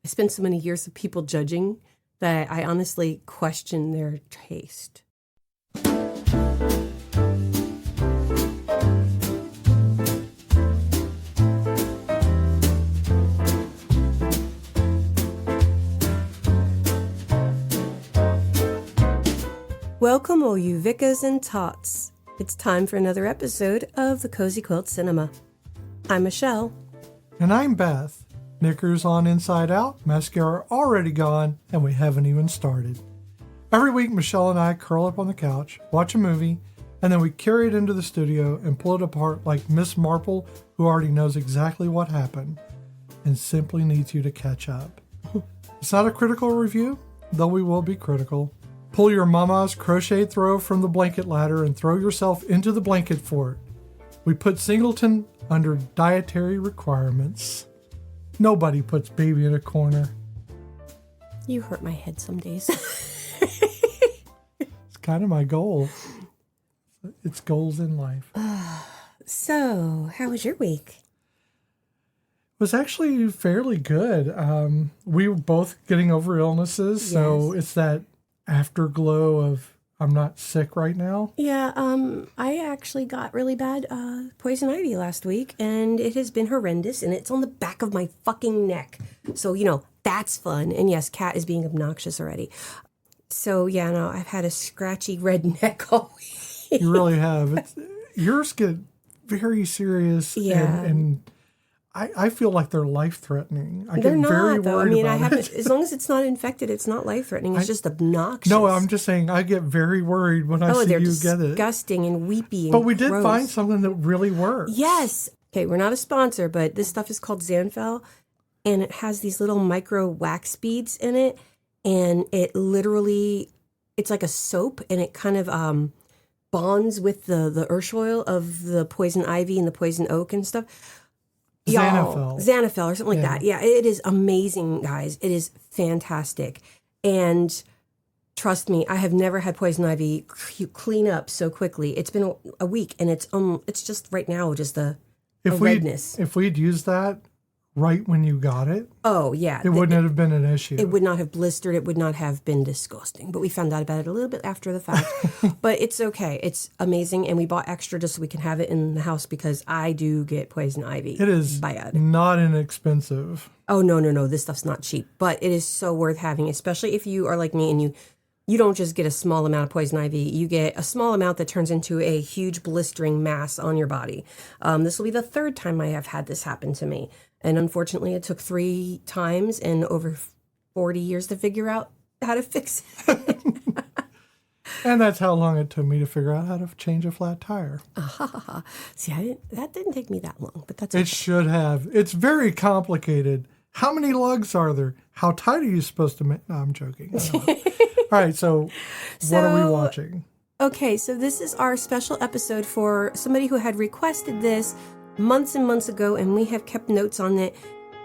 I spent so many years of people judging that I honestly question their taste. Welcome, all you Vickas and Tots. It's time for another episode of the Cozy Quilt Cinema. I'm Michelle. And I'm Beth. Knickers on inside out, mascara already gone, and we haven't even started. Every week, Michelle and I curl up on the couch, watch a movie, and then we carry it into the studio and pull it apart like Miss Marple, who already knows exactly what happened and simply needs you to catch up. It's not a critical review, though we will be critical. Pull your mama's crochet throw from the blanket ladder and throw yourself into the blanket fort. We put Singleton under dietary requirements. Nobody puts baby in a corner. You hurt my head some days. It's kind of my goal. It's goals in life. So, how was your week? It was actually fairly good. We were both getting over illnesses, so it's that afterglow of I'm not sick right now. Yeah, I actually got really bad poison ivy last week, and it has been horrendous, and it's on the back of my fucking neck. So, that's fun. And yes, Kat is being obnoxious already. So, yeah, no, I've had a scratchy red neck all week. You really have. Yours get very serious. Yeah. And I feel like they're life-threatening. They're not, very though. worried I about haven't. it. As long as it's not infected, it's not life-threatening. It's just obnoxious. No, I'm just saying I get very worried when I see they're you get it. disgusting and weepy and But we did gross. find something that really works. Yes. Okay, we're not a sponsor, but this stuff is called Zanfel, and it has these little micro wax beads in it, and it literally, it's like a soap, and it kind of bonds with the earth oil of the poison ivy and the poison oak and stuff. Xanafel or something like that. Yeah, it is amazing, guys. It is fantastic. And trust me, I have never had poison ivy clean up so quickly. It's been a week, and it's just right now just a redness. If we'd used that right when you got it, oh yeah, it wouldn't have been an issue. It would not have blistered. It would not have been disgusting. But we found out about it a little bit after the fact. But it's okay. It's amazing, and we bought extra just so we can have it in the house because I do get poison ivy. It is bad. Not inexpensive. Oh no, this stuff's not cheap, but it is so worth having, especially if you are like me and you don't just get a small amount of poison ivy. You get a small amount that turns into a huge blistering mass on your body. This will be the third time I have had this happen to me. And unfortunately, it took 3 times and over 40 years to figure out how to fix it. And that's how long it took me to figure out how to change a flat tire. See, that didn't take me that long, but that's okay. It should have. It's very complicated. How many lugs are there? How tight are you supposed to make? No, I'm joking. I don't know. All right, so what are we watching? Okay, so this is our special episode for somebody who had requested this months and months ago, and we have kept notes on it.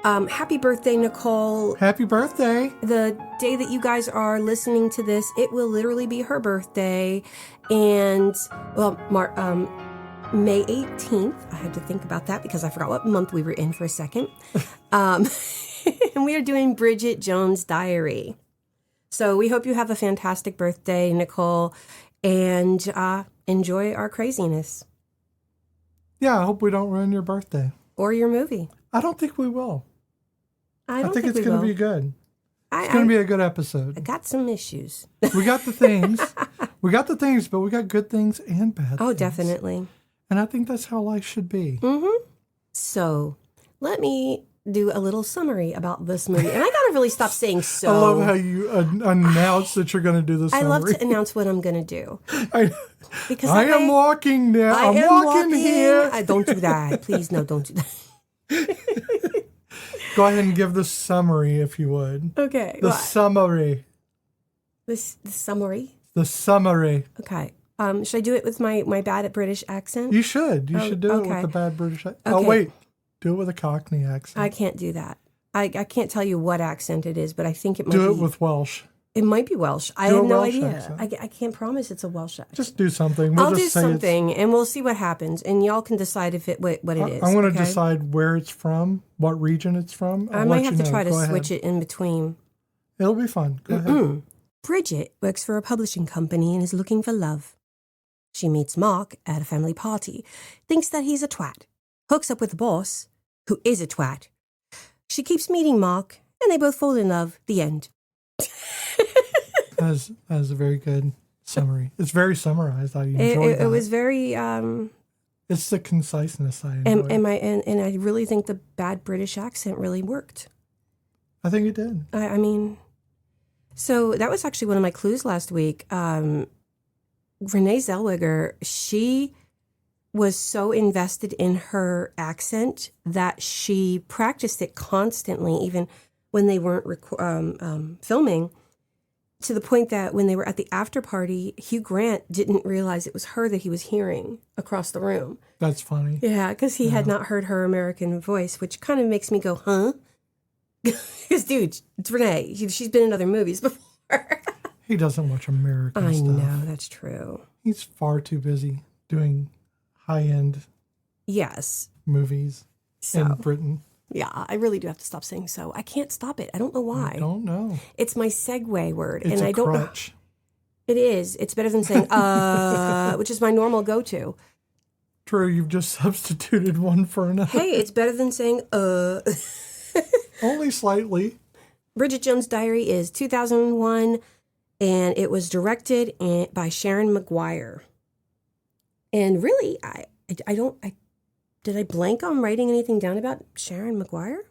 Happy birthday, Nicole. Happy birthday. The day that you guys are listening to this, it will literally be her birthday. And, well, May 18th, I had to think about that because I forgot what month we were in for a second. And we are doing Bridget Jones' Diary. So we hope you have a fantastic birthday, Nicole, and enjoy our craziness. Yeah, I hope we don't ruin your birthday. Or your movie. I don't think we will. I think it's going to be good. It's going to be a good episode. I got some issues. We got the things. But we got good things and bad things. Oh, definitely. And I think that's how life should be. Mm-hmm. So, let me do a little summary about this movie. And I got to really stop saying so. I love how you announce that you're going to do the summary. I love to announce what I'm going to do. Because I am walking now. I'm walking here. Don't do that. Please, no, don't do that. Go ahead and give the summary, if you would. Okay. The summary. The summary? The summary. Okay. Should I do it with my bad British accent? You should. You should do it with the bad British accent. Okay. Oh, wait. Do it with a Cockney accent. I can't do that. I can't tell you what accent it is, but I think it might do it with Welsh. It might be Welsh. I Do a have no Welsh idea. accent. I can't promise it's a Welsh accent. Just do something. We'll I'll just do say something, and we'll see what happens, and y'all can decide if what it is. I want to okay? decide where it's from, what region it's from. I might have to try to switch it in between. It'll be fun. Go ahead. Bridget works for a publishing company and is looking for love. She meets Mark at a family party, thinks that he's a twat, hooks up with the boss, who is a twat. She keeps meeting Mark, and they both fall in love. The end. That is a very good summary. It's very summarized. I enjoyed that. It was very... It's the conciseness I enjoy. And I really think the bad British accent really worked. I think it did. I mean... So that was actually one of my clues last week. Renée Zellweger, she was so invested in her accent that she practiced it constantly, even when they weren't filming, to the point that when they were at the after party, Hugh Grant didn't realize it was her that he was hearing across the room. That's funny. Yeah, because he had not heard her American voice, which kind of makes me go, huh? Because, dude, it's Renee. She's been in other movies before. He doesn't watch American stuff. I know, that's true. He's far too busy doing high-end movies in Britain. Yeah, I really do have to stop saying so. I can't stop it. I don't know why. I don't know. It's my segue word. It's and I don't crutch. know. It is. It's better than saying, which is my normal go-to. True, you've just substituted one for another. Hey, it's better than saying, Only slightly. Bridget Jones' Diary is 2001, and it was directed by Sharon Maguire. And really, did I blank on writing anything down about Sharon Maguire?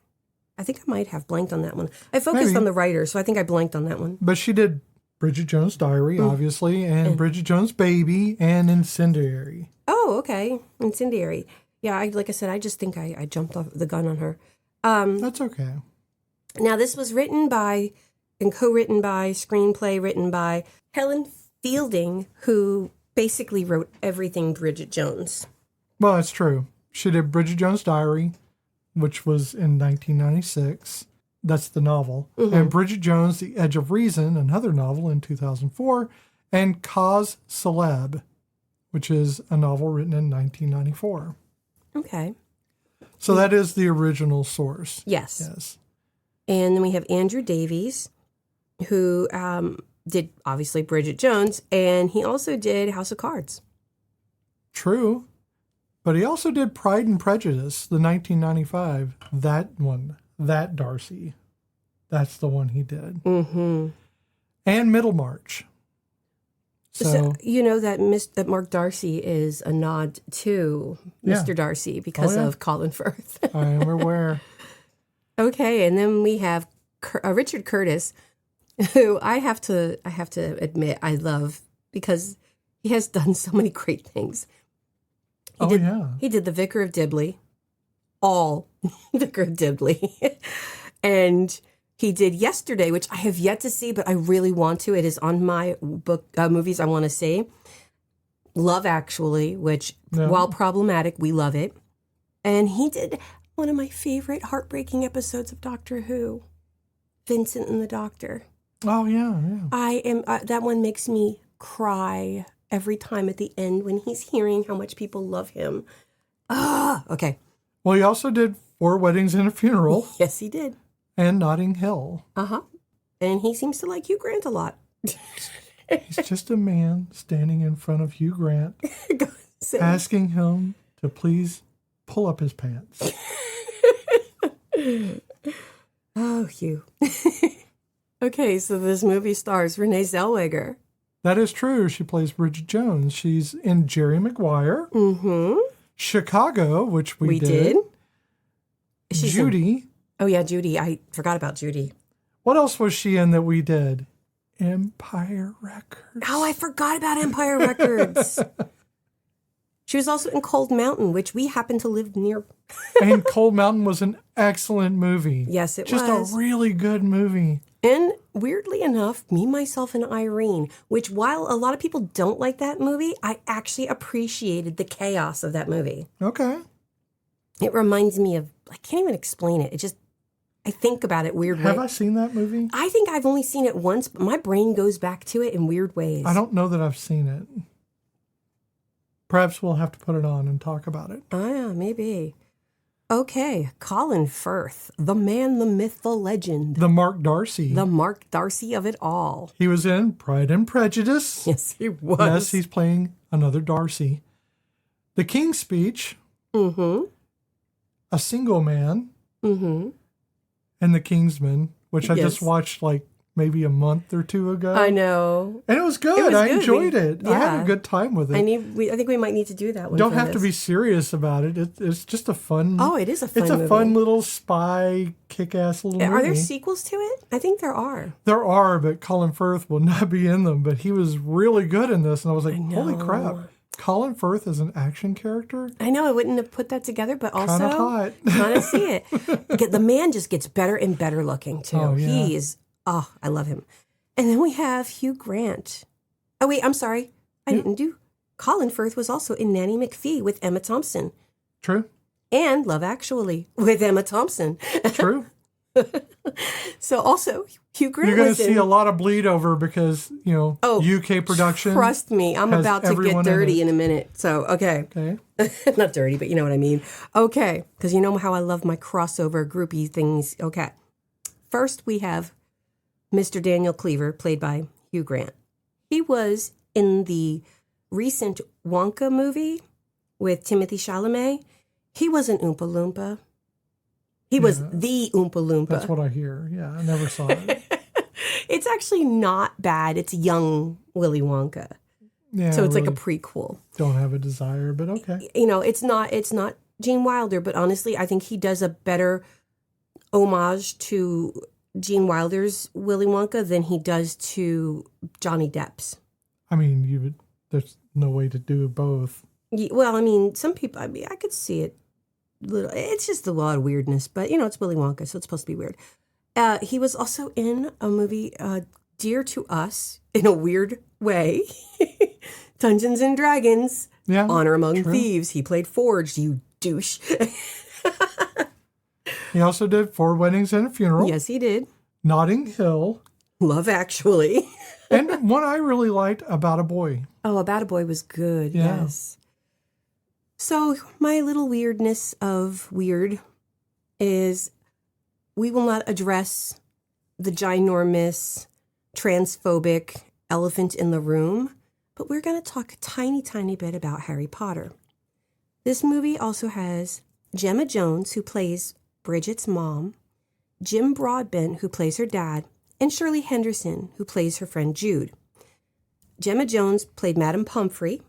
I think I might have blanked on that one. I focused on the writer, so I think I blanked on that one. But she did Bridget Jones' Diary, obviously, and Bridget Jones' Baby, and Incendiary. Oh, okay. Incendiary. Yeah, like I said, I just think I jumped off the gun on her. That's okay. Now, this was written by and co-written by, screenplay written by Helen Fielding, who basically wrote everything Bridget Jones. Well, that's true. She did Bridget Jones' Diary, which was in 1996. That's the novel. And Bridget Jones, The Edge of Reason, another novel in 2004. And Cause Celeb, which is a novel written in 1994. Okay. So that is the original source. Yes. And then we have Andrew Davies, who did, obviously, Bridget Jones, and he also did House of Cards. True. But he also did Pride and Prejudice, the 1995. That one. That Darcy. That's the one he did. Mm-hmm. And Middlemarch. So you know that Mark Darcy is a nod to Mr. Darcy because of Colin Firth. I am aware. Okay, and then we have Richard Curtis, who I have to admit I love because he has done so many great things. He did The Vicar of Dibley, all Vicar of Dibley, and he did Yesterday, which I have yet to see, but I really want to. It is on my book movies I want to see. Love Actually, which while problematic, we love it, and he did one of my favorite heartbreaking episodes of Doctor Who, Vincent and the Doctor. Oh yeah. I am that one makes me cry every time at the end when he's hearing how much people love him. Okay. Well, he also did 4 Weddings and a Funeral. Yes, he did. And Notting Hill. And he seems to like Hugh Grant a lot. He's just a man standing in front of Hugh Grant, asking him to please pull up his pants. Oh, Hugh. Okay, so this movie stars Renée Zellweger. That is true. She plays Bridget Jones. She's in Jerry Maguire. Chicago, which we did. Judy. Oh, yeah, Judy. I forgot about Judy. What else was she in that we did? Empire Records. Oh, I forgot about Empire Records. She was also in Cold Mountain, which we happen to live near. And Cold Mountain was an excellent movie. Yes, it was. Just a really good movie. And weirdly enough, Me, Myself, and Irene, which while a lot of people don't like that movie, I actually appreciated the chaos of that movie. Okay. It reminds me of, I can't even explain it. It just, I think about it weird ways. Have I seen that movie? I think I've only seen it once, but my brain goes back to it in weird ways. I don't know that I've seen it. Perhaps we'll have to put it on and talk about it. Oh, yeah, maybe. Okay, Colin Firth, the man, the myth, the legend. The Mark Darcy. The Mark Darcy of it all. He was in Pride and Prejudice. Yes, he was. Yes, he's playing another Darcy. The King's Speech. Mm-hmm. A Single Man. Mm-hmm. And The Kingsman, which I Yes. just watched like maybe a month or two ago. I know. And it was good. It was I good. enjoyed it. I had yeah. a good time with it. I think we might need to do that one. Don't for have to this. be serious about it. It's just a fun. Oh, it is a fun It's a movie. fun little spy, kick-ass little movie. Are there sequels to it? I think there are. There are, but Colin Firth will not be in them. But he was really good in this, and I was like, "Holy know. crap!" Colin Firth is an action character. I know I wouldn't have put that together, but also Kind of hot. kind of see it. The man just gets better and better looking too. Oh, yeah. He is. Oh, I love him. And then we have Hugh Grant. Oh wait, I'm sorry, I didn't do. Colin Firth was also in Nanny McPhee with Emma Thompson True. and Love Actually with Emma Thompson. True. So also Hugh Grant You're going to was see in. a lot of bleed over because UK production. Trust me, I'm has about to get everyone in dirty it. in a minute. So okay. Okay. Not dirty, but you know what I mean. Okay, because you know how I love my crossover groupie things. Okay. First, we have Mr. Daniel Cleaver, played by Hugh Grant. He was in the recent Wonka movie with Timothée Chalamet. He was an Oompa Loompa. He was the Oompa Loompa. That's what I hear. Yeah, I never saw it. It's actually not bad. It's young Willy Wonka. Yeah, So it's I like a really prequel. don't have a desire, but okay. You know, it's not Gene Wilder, but honestly, I think he does a better homage to Gene Wilder's Willy Wonka than he does to Johnny Depp's. I mean, there's no way to do both. Well, I mean, some people, I could see it. It's just a lot of weirdness, but, it's Willy Wonka, so it's supposed to be weird. He was also in a movie dear to us in a weird way. Dungeons and Dragons, Yeah, Honor Among true. Thieves. He played Forge, you douche. He also did 4 Weddings and a Funeral, Yes, he did. Notting Hill, Love Actually. and one I really liked, About a Boy. Oh, About a Boy was good. Yeah. Yes. So my little weirdness of weird is we will not address the ginormous, transphobic elephant in the room, but we're going to talk a tiny, tiny bit about Harry Potter. This movie also has Gemma Jones, who plays Bridget's mom, Jim Broadbent, who plays her dad, and Shirley Henderson, who plays her friend Jude. Gemma Jones played Madame Pomfrey.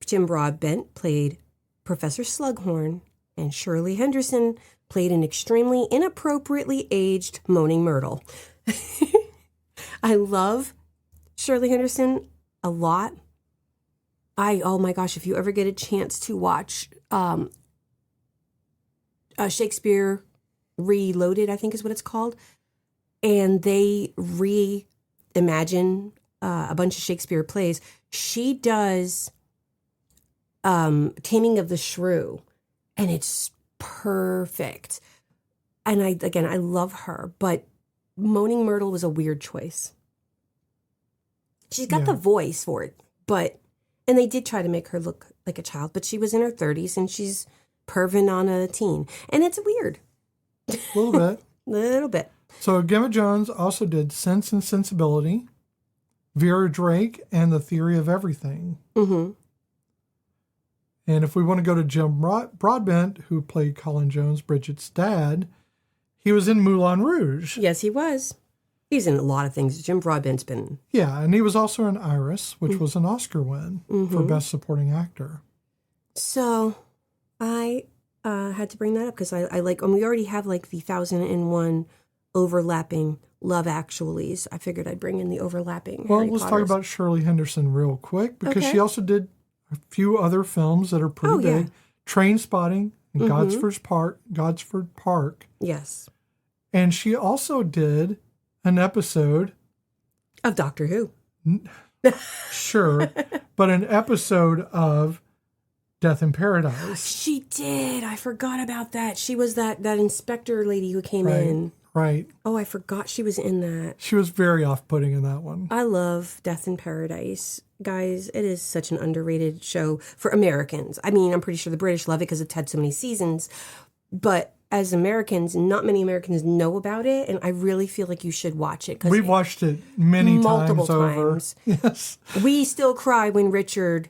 Jim Broadbent played Professor Slughorn, and Shirley Henderson played an extremely inappropriately aged Moaning Myrtle. I love Shirley Henderson a lot. Oh my gosh, if you ever get a chance to watch Shakespeare Reloaded, I think is what it's called, and they reimagine a bunch of Shakespeare plays, she does Taming of the Shrew, and it's perfect. And I love her, but Moaning Myrtle was a weird choice. She's got the voice for it, and they did try to make her look like a child, but she was in her 30s and she's perving on a teen, and it's weird. A little bit. Little bit. So Gemma Jones also did Sense and Sensibility, Vera Drake, and The Theory of Everything. Mm-hmm. And if we want to go to Jim Broadbent, who played Colin Jones, Bridget's dad, he was in Moulin Rouge. Yes, he was. He's in a lot of things. Jim Broadbent's been... Yeah, and he was also in Iris, which was an Oscar win for Best Supporting Actor. So I had to bring that up because I like, and we already have like the 1001 overlapping Love Actuallys. I figured I'd bring in the overlapping Well, Harry let's talk Potters. about Shirley Henderson real quick because Okay. she also did a few other films that are pretty Oh, yeah. big. Train Spotting and Godsford Park. Yes. And she also did an episode, Of Doctor Who. sure, but an episode of Death in Paradise. She did. I forgot about that. She was that inspector lady who came in. Right. Oh, I forgot she was in that. She was very off-putting in that one. I love Death in Paradise. Guys, it is such an underrated show for Americans. I mean, I'm pretty sure the British love it because it's had so many seasons. But as Americans, not many Americans know about it. And I really feel like you should watch it. We've watched it multiple times over. Yes. We still cry when Richard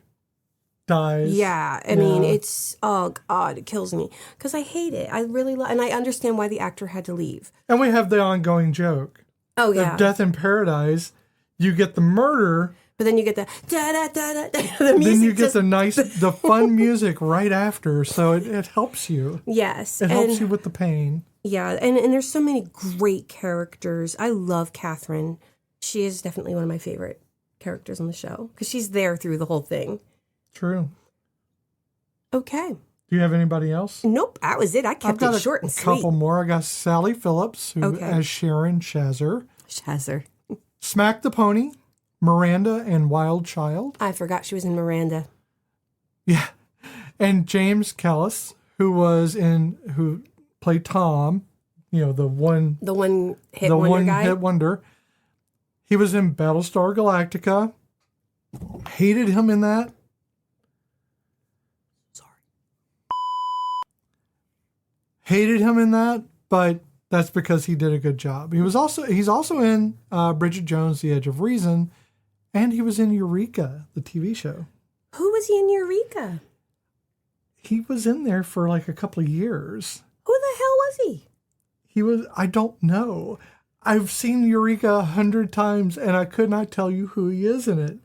dies. Yeah. I mean, it's, oh, God, it kills me. Because I hate it. I really love, and I understand why the actor had to leave. And we have the ongoing joke. Oh, yeah. Death in Paradise, you get the murder. But then you get the da-da-da-da, the music. Then you get the fun music right after. So it helps you. Yes. It helps you with the pain. Yeah. And there's so many great characters. I love Catherine. She is definitely one of my favorite characters on the show. Because she's there through the whole thing. True. Okay. Do you have anybody else? Nope, that was it. I kept it short and sweet. I've got a couple more. I got Sally Phillips, who as Sharon Shazer. Smack the Pony, Miranda, and Wild Child. I forgot she was in Miranda. Yeah. And James Callis, who played Tom, the one hit wonder. He was in Battlestar Galactica. Hated him in that. Hated him in that, but that's because he did a good job. He's also in Bridget Jones' The Edge of Reason, and he was in Eureka, the TV show. Who was he in Eureka? He was in there for like a couple of years. Who the hell was he? I don't know. I've seen Eureka 100 times, and I could not tell you who he is in it.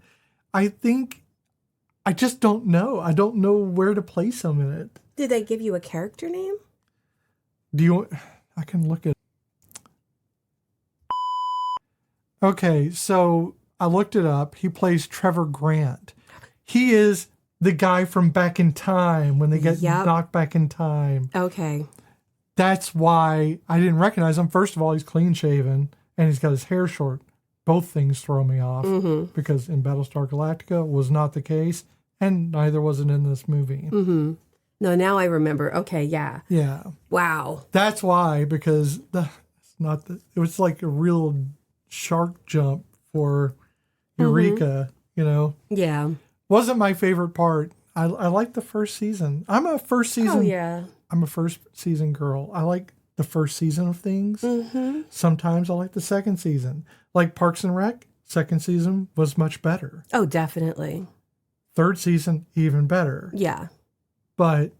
I just don't know. I don't know where to place him in it. Did they give you a character name? I can look at. Okay, so I looked it up. He plays Trevor Grant. He is the guy from Back in Time when they get knocked back in time. Okay. That's why I didn't recognize him. First of all, he's clean shaven and he's got his hair short. Both things throw me off because in Battlestar Galactica was not the case, and neither was it in this movie. Mm-hmm. No, now I remember. Okay, yeah. Yeah. Wow. That's why, because it was like a real shark jump for Eureka, Yeah. Wasn't my favorite part. I like the first season. I'm a first season. Oh, yeah. I'm a first season girl. I like the first season of things. Mm-hmm. Sometimes I like the second season. Like Parks and Rec, second season was much better. Oh, definitely. Third season, even better. Yeah. But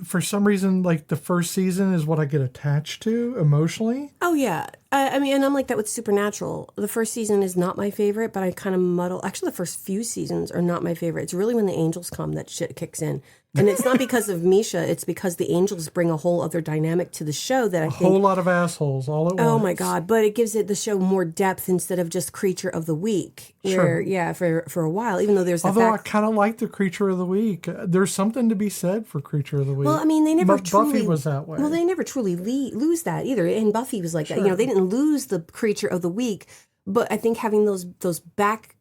for some reason, like the first season is what I get attached to emotionally. Oh, yeah. I mean, and I'm like that with Supernatural. The first season is not my favorite, but I kind of muddle. Actually, the first few seasons are not my favorite. It's really when the angels come that shit kicks in. And it's not because of Misha. It's because the angels bring a whole other dynamic to the show that I think. A whole lot of assholes all at once. Oh, my God. But it gives the show more depth instead of just Creature of the Week. Sure. Yeah, for a while, even though there's that Although I kind of like the Creature of the Week. There's something to be said for Creature of the Week. Well, I mean, they never truly... Buffy was that way. Well, they never truly lose that either. And Buffy was like that. They didn't lose the Creature of the Week, but I think having those back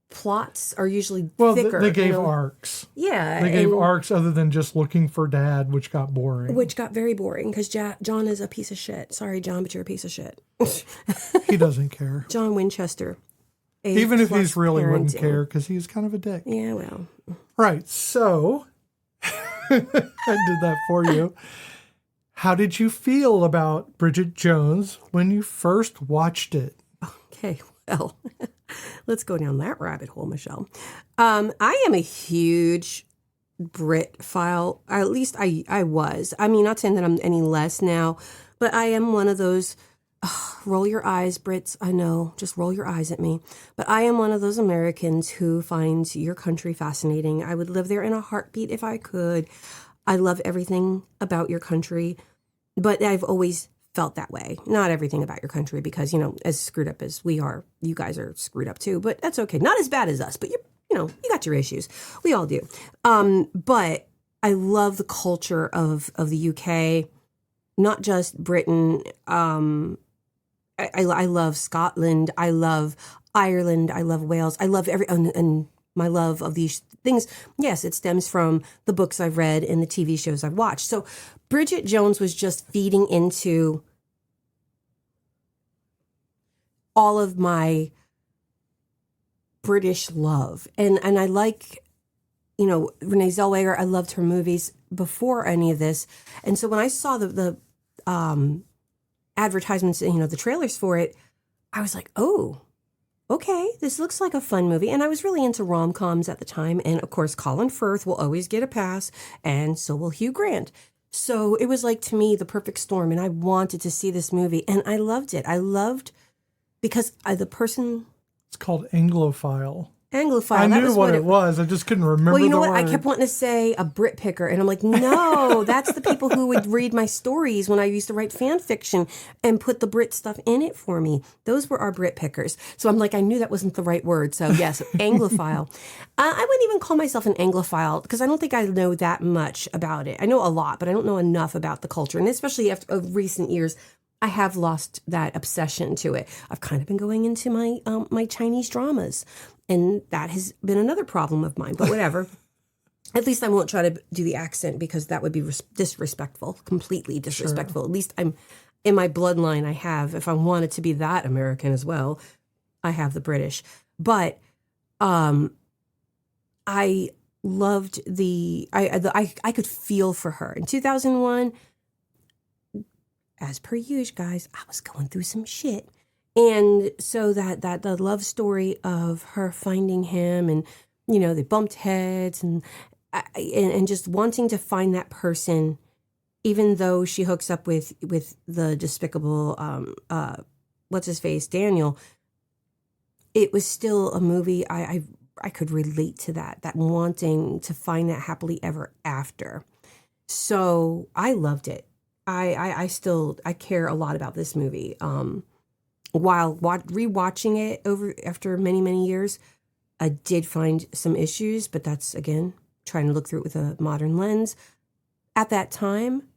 plots are usually thicker. They gave arcs. Yeah. They gave arcs other than just looking for dad, which got boring. Which got very boring because John is a piece of shit. Sorry, John, but you're a piece of shit. He doesn't care. John Winchester. Even if he's really wouldn't care because he's kind of a dick. Yeah, well. Right, so I did that for you. How did you feel about Bridget Jones when you first watched it? Okay, well, let's go down that rabbit hole, Michelle. I am a huge Brit file. At least I was. I mean, not saying that I'm any less now, but I am one of those, roll your eyes, Brits. I know, just roll your eyes at me. But I am one of those Americans who finds your country fascinating. I would live there in a heartbeat if I could. I love everything about your country, but I've always felt that way. Not everything about your country because, as screwed up as we are, you guys are screwed up too, but that's okay. Not as bad as us, but you got your issues. We all do. But I love the culture of the UK, not just Britain. I love Scotland. I love Ireland. I love Wales. I love and my love of these things, yes, it stems from the books I've read and the TV shows I've watched. So Bridget Jones was just feeding into all of my British love. And I like, Renée Zellweger. I loved her movies before any of this. And so when I saw the advertisements, the trailers for it, I was like, oh, okay, this looks like a fun movie. And I was really into rom-coms at the time. And of course, Colin Firth will always get a pass, and so will Hugh Grant. So it was like, to me, the perfect storm. And I wanted to see this movie, and I loved it. I loved, because the person... It's called Anglophile. Anglophile. I knew what it was. I just couldn't remember. Well, you know what? word. I kept wanting to say a Brit picker, and I'm like, no, that's the people who would read my stories when I used to write fan fiction and put the Brit stuff in it for me. Those were our Brit pickers. So I'm like, I knew that wasn't the right word. So yes, Anglophile. I wouldn't even call myself an Anglophile because I don't think I know that much about it. I know a lot, but I don't know enough about the culture, and especially after of recent years. I have lost that obsession to it. I've kind of been going into my my Chinese dramas, and that has been another problem of mine. But whatever. At least I won't try to do the accent because that would be disrespectful, completely disrespectful. Sure. At least I'm in my bloodline. I have, if I wanted to be that American as well, I have the British. But I loved I could feel for her in 2001. As per usual, guys, I was going through some shit. And so that the love story of her finding him, and, they bumped heads, and just wanting to find that person, even though she hooks up with the despicable, what's his face, Daniel, it was still a movie I could relate to that wanting to find that happily ever after. So I loved it. I still care a lot about this movie. While rewatching it after many, many years, I did find some issues, but that's, again, trying to look through it with a modern lens. At that time,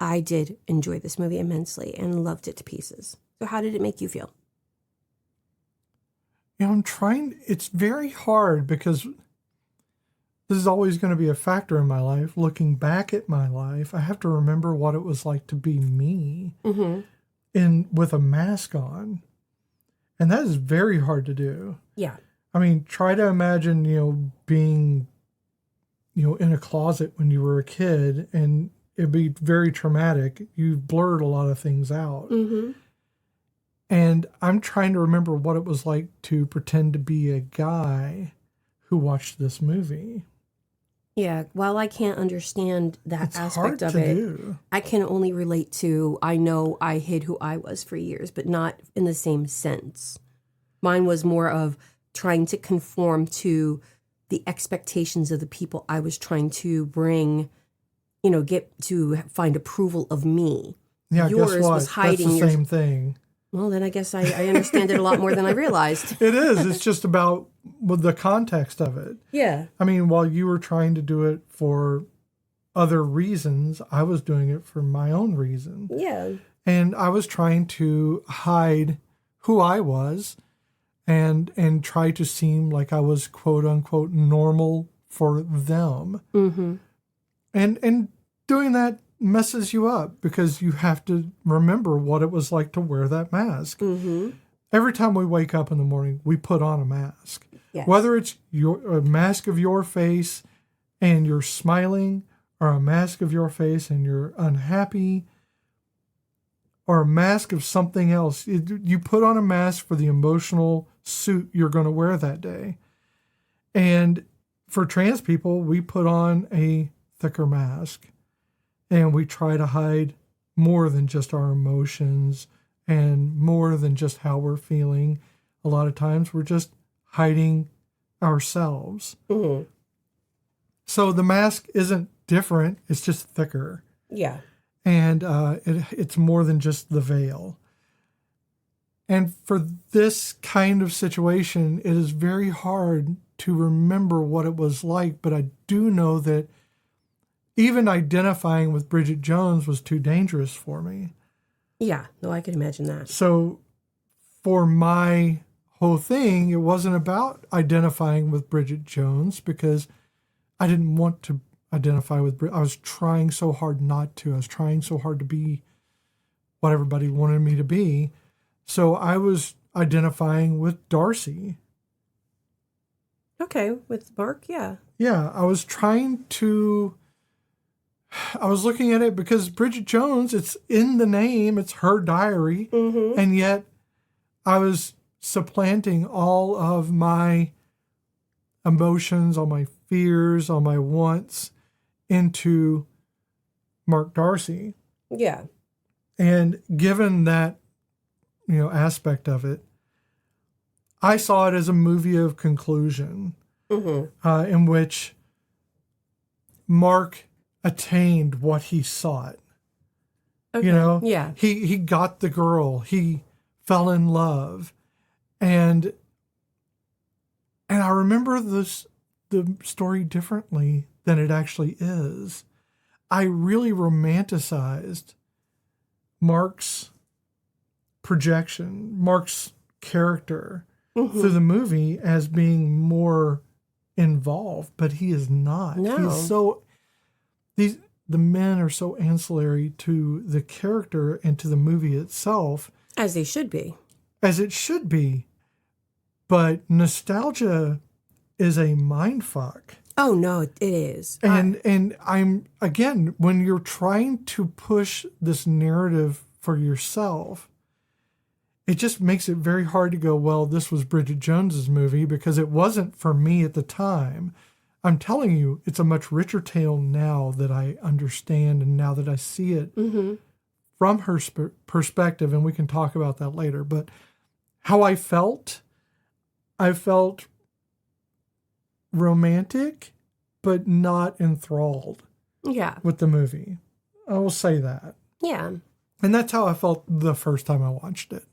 I did enjoy this movie immensely and loved it to pieces. So how did it make you feel? It's very hard because this is always going to be a factor in my life. Looking back at my life, I have to remember what it was like to be me with a mask on. And that is very hard to do. Yeah. I mean, try to imagine, being, in a closet when you were a kid, and it'd be very traumatic. You've blurred a lot of things out. Mm-hmm. And I'm trying to remember what it was like to pretend to be a guy who watched this movie. Yeah, while I can't understand that aspect of it, do. I can only relate to, I know I hid who I was for years, but not in the same sense. Mine was more of trying to conform to the expectations of the people I was trying to bring, get to find approval of me. Yeah, yours guess what? Was hiding. That's the same thing. Well, then I guess I understand it a lot more than I realized. It is. It's just about the context of it. Yeah. I mean, while you were trying to do it for other reasons, I was doing it for my own reason. Yeah. And I was trying to hide who I was and try to seem like I was, quote unquote, normal for them. Mm-hmm. And doing that messes you up because you have to remember what it was like to wear that mask. Mm-hmm. Every time we wake up in the morning, we put on a mask. Yes. Whether it's a mask of your face and you're smiling, or a mask of your face and you're unhappy, or a mask of something else. You put on a mask for the emotional suit you're going to wear that day. And for trans people, we put on a thicker mask. And we try to hide more than just our emotions and more than just how we're feeling. A lot of times we're just hiding ourselves. Mm-hmm. So the mask isn't different. It's just thicker. Yeah. And it's more than just the veil. And for this kind of situation, it is very hard to remember what it was like. But I do know that even identifying with Bridget Jones was too dangerous for me. Yeah, no, I can imagine that. So for my whole thing, it wasn't about identifying with Bridget Jones because I didn't want to identify with Bridget. I was trying so hard not to. I was trying so hard to be what everybody wanted me to be. So I was identifying with Darcy. Okay, with Mark, yeah. Yeah, I was looking at it because Bridget Jones, it's in the name, it's her diary, and yet I was supplanting all of my emotions, all my fears, all my wants into Mark Darcy. Yeah. And given that, aspect of it, I saw it as a movie of conclusion, in which Mark attained what he sought. Okay. Yeah. He got the girl. He fell in love, and I remember the story differently than it actually is. I really romanticized Mark's projection, Mark's character through the movie as being more involved, but he is not. No. He's so the men are so ancillary to the character and to the movie itself. As they should be. As it should be. But nostalgia is a mindfuck. Oh, no, it is. And I'm, again, when you're trying to push this narrative for yourself, it just makes it very hard to go, well, this was Bridget Jones's movie, because it wasn't for me at the time. I'm telling you, it's a much richer tale now that I understand and now that I see it from her perspective, and we can talk about that later. But how I felt romantic, but not enthralled with the movie. I will say that. Yeah. And that's how I felt the first time I watched it.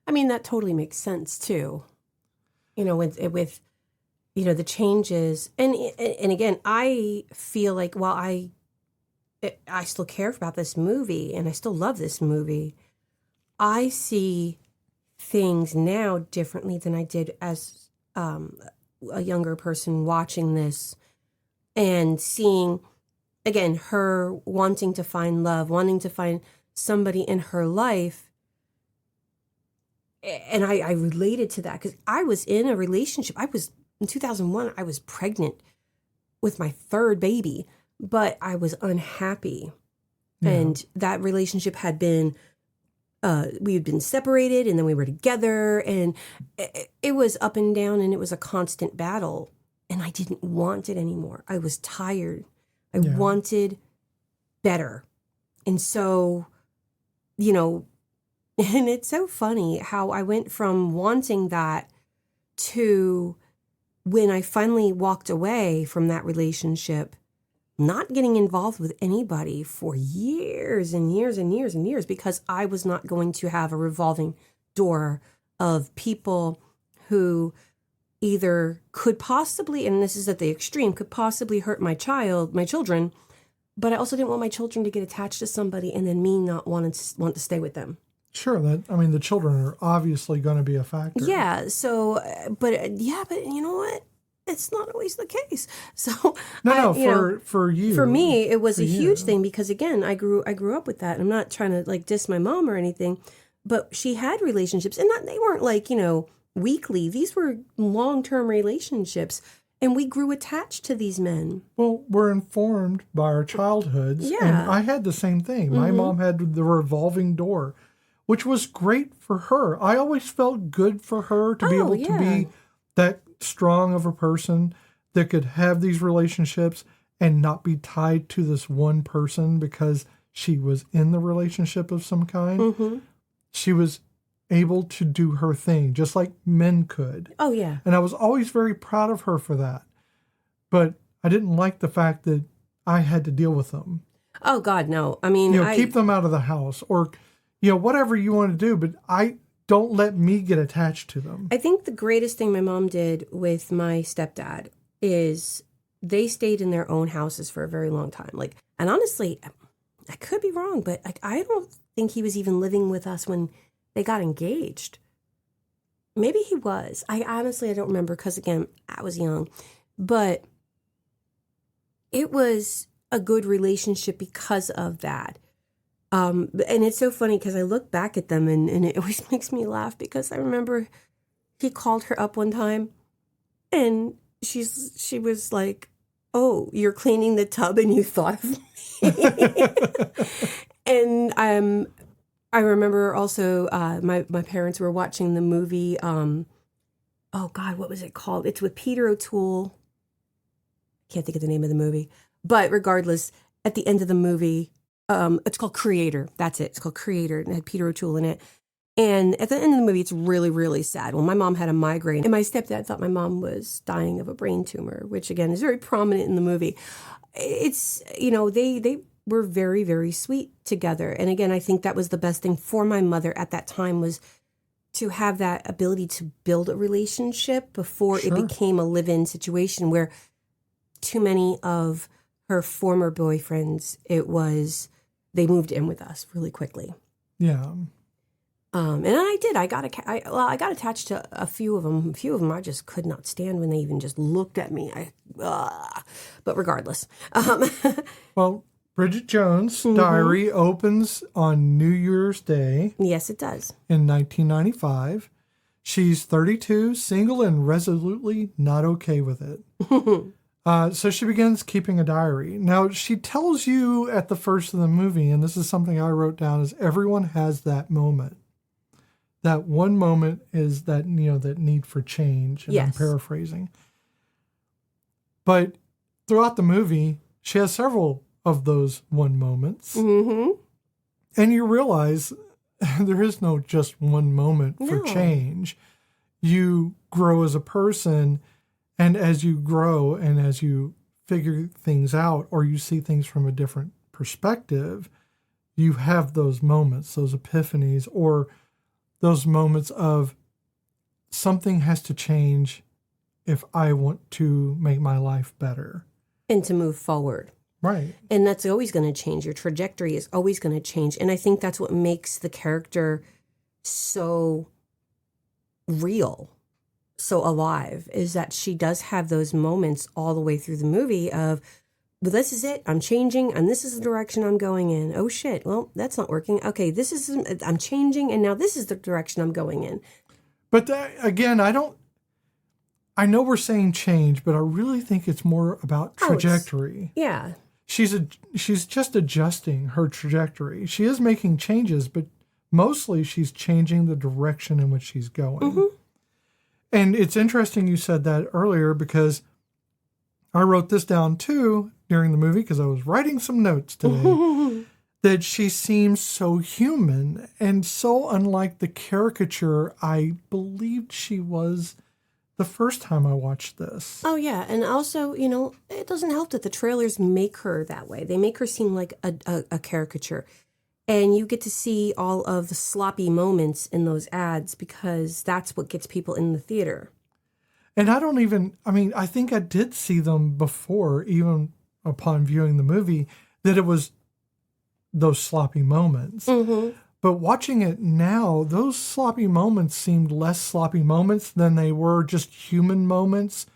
I mean, that totally makes sense, too. With the changes. And again, I feel like while I still care about this movie and I still love this movie, I see things now differently than I did as a younger person watching this and seeing, again, her wanting to find love, wanting to find somebody in her life. And I related to that because I was in a relationship. In 2001, I was pregnant with my third baby, but I was unhappy. Yeah. And that relationship had been, we had been separated and then we were together, and it was up and down, and it was a constant battle, and I didn't want it anymore. I was tired. I wanted better. And so, and it's so funny how I went from wanting that to when I finally walked away from that relationship, not getting involved with anybody for years and years and years and years, because I was not going to have a revolving door of people who either could possibly, and this is at the extreme, could possibly hurt my children, but I also didn't want my children to get attached to somebody and then me not want to stay with them. Sure, the children are obviously going to be a factor. Yeah, so, but you know what? It's not always the case. So for you. For me, it was a huge thing because, again, I grew up with that. I'm not trying to diss my mom or anything, but she had relationships, and they weren't weekly. These were long-term relationships, and we grew attached to these men. Well, we're informed by our childhoods, and I had the same thing. My mom had the revolving door, which was great for her. I always felt good for her to be able to be that strong of a person that could have these relationships and not be tied to this one person because she was in the relationship of some kind. She was able to do her thing just like men could. Oh, yeah. And I was always very proud of her for that. But I didn't like the fact that I had to deal with them. Oh, God, no. I mean, keep them out of the house or, whatever you want to do, but don't let me get attached to them. I think the greatest thing my mom did with my stepdad is they stayed in their own houses for a very long time. And honestly, I could be wrong, but I don't think he was even living with us when they got engaged. Maybe he was. I don't remember because, again, I was young. But it was a good relationship because of that. And it's so funny because I look back at them and it always makes me laugh because I remember he called her up one time and she was like, "Oh, you're cleaning the tub and you thought of me." And I remember also my parents were watching the movie, oh God, what was it called? It's with Peter O'Toole. Can't think of the name of the movie. But regardless, at the end of the movie, it's called Creator. That's it. It's called Creator, and it had Peter O'Toole in it. And at the end of the movie, it's really, really sad. Well, my mom had a migraine, and my stepdad thought my mom was dying of a brain tumor, which, again, is very prominent in the movie. It's, they were very, very sweet together. And again, I think that was the best thing for my mother at that time was to have that ability to build a relationship before it became a live-in situation where too many of her former boyfriends, they moved in with us really quickly. Yeah. And I did. I got attached to a few of them. A few of them I just could not stand when they even just looked at me. But regardless. Well, Bridget Jones' diary opens on New Year's Day. Yes, it does. In 1995. She's 32, single, and resolutely not okay with it. So she begins keeping a diary. Now, she tells you at the first of the movie, and this is something I wrote down, is everyone has that moment. That one moment is that, that need for change. And I'm paraphrasing. But throughout the movie, she has several of those one moments. Mm-hmm. And you realize there is no just one moment for change. You grow as a person, and as you grow and as you figure things out or you see things from a different perspective, you have those moments, those epiphanies, or those moments of something has to change if I want to make my life better. And to move forward. Right. And that's always going to change. Your trajectory is always going to change. And I think that's what makes the character so real, so alive, is that she does have those moments all the way through the movie of, well, this is it. I'm changing, and this is the direction I'm going in. Oh, shit. Well, that's not working. Okay, I'm changing, and now this is the direction I'm going in. But again, I know we're saying change, but I really think it's more about trajectory. Yeah. She's just adjusting her trajectory. She is making changes, but mostly she's changing the direction in which she's going. Mm-hmm. And it's interesting you said that earlier because I wrote this down too during the movie because I was writing some notes today that she seems so human and so unlike the caricature I believed she was the first time I watched this. Oh, yeah. And also, it doesn't help that the trailers make her that way. They make her seem like a caricature. And you get to see all of the sloppy moments in those ads because that's what gets people in the theater. And I think I did see them before, even upon viewing the movie, that it was those sloppy moments. Mm-hmm. But watching it now, those sloppy moments seemed less sloppy moments than they were just human moments.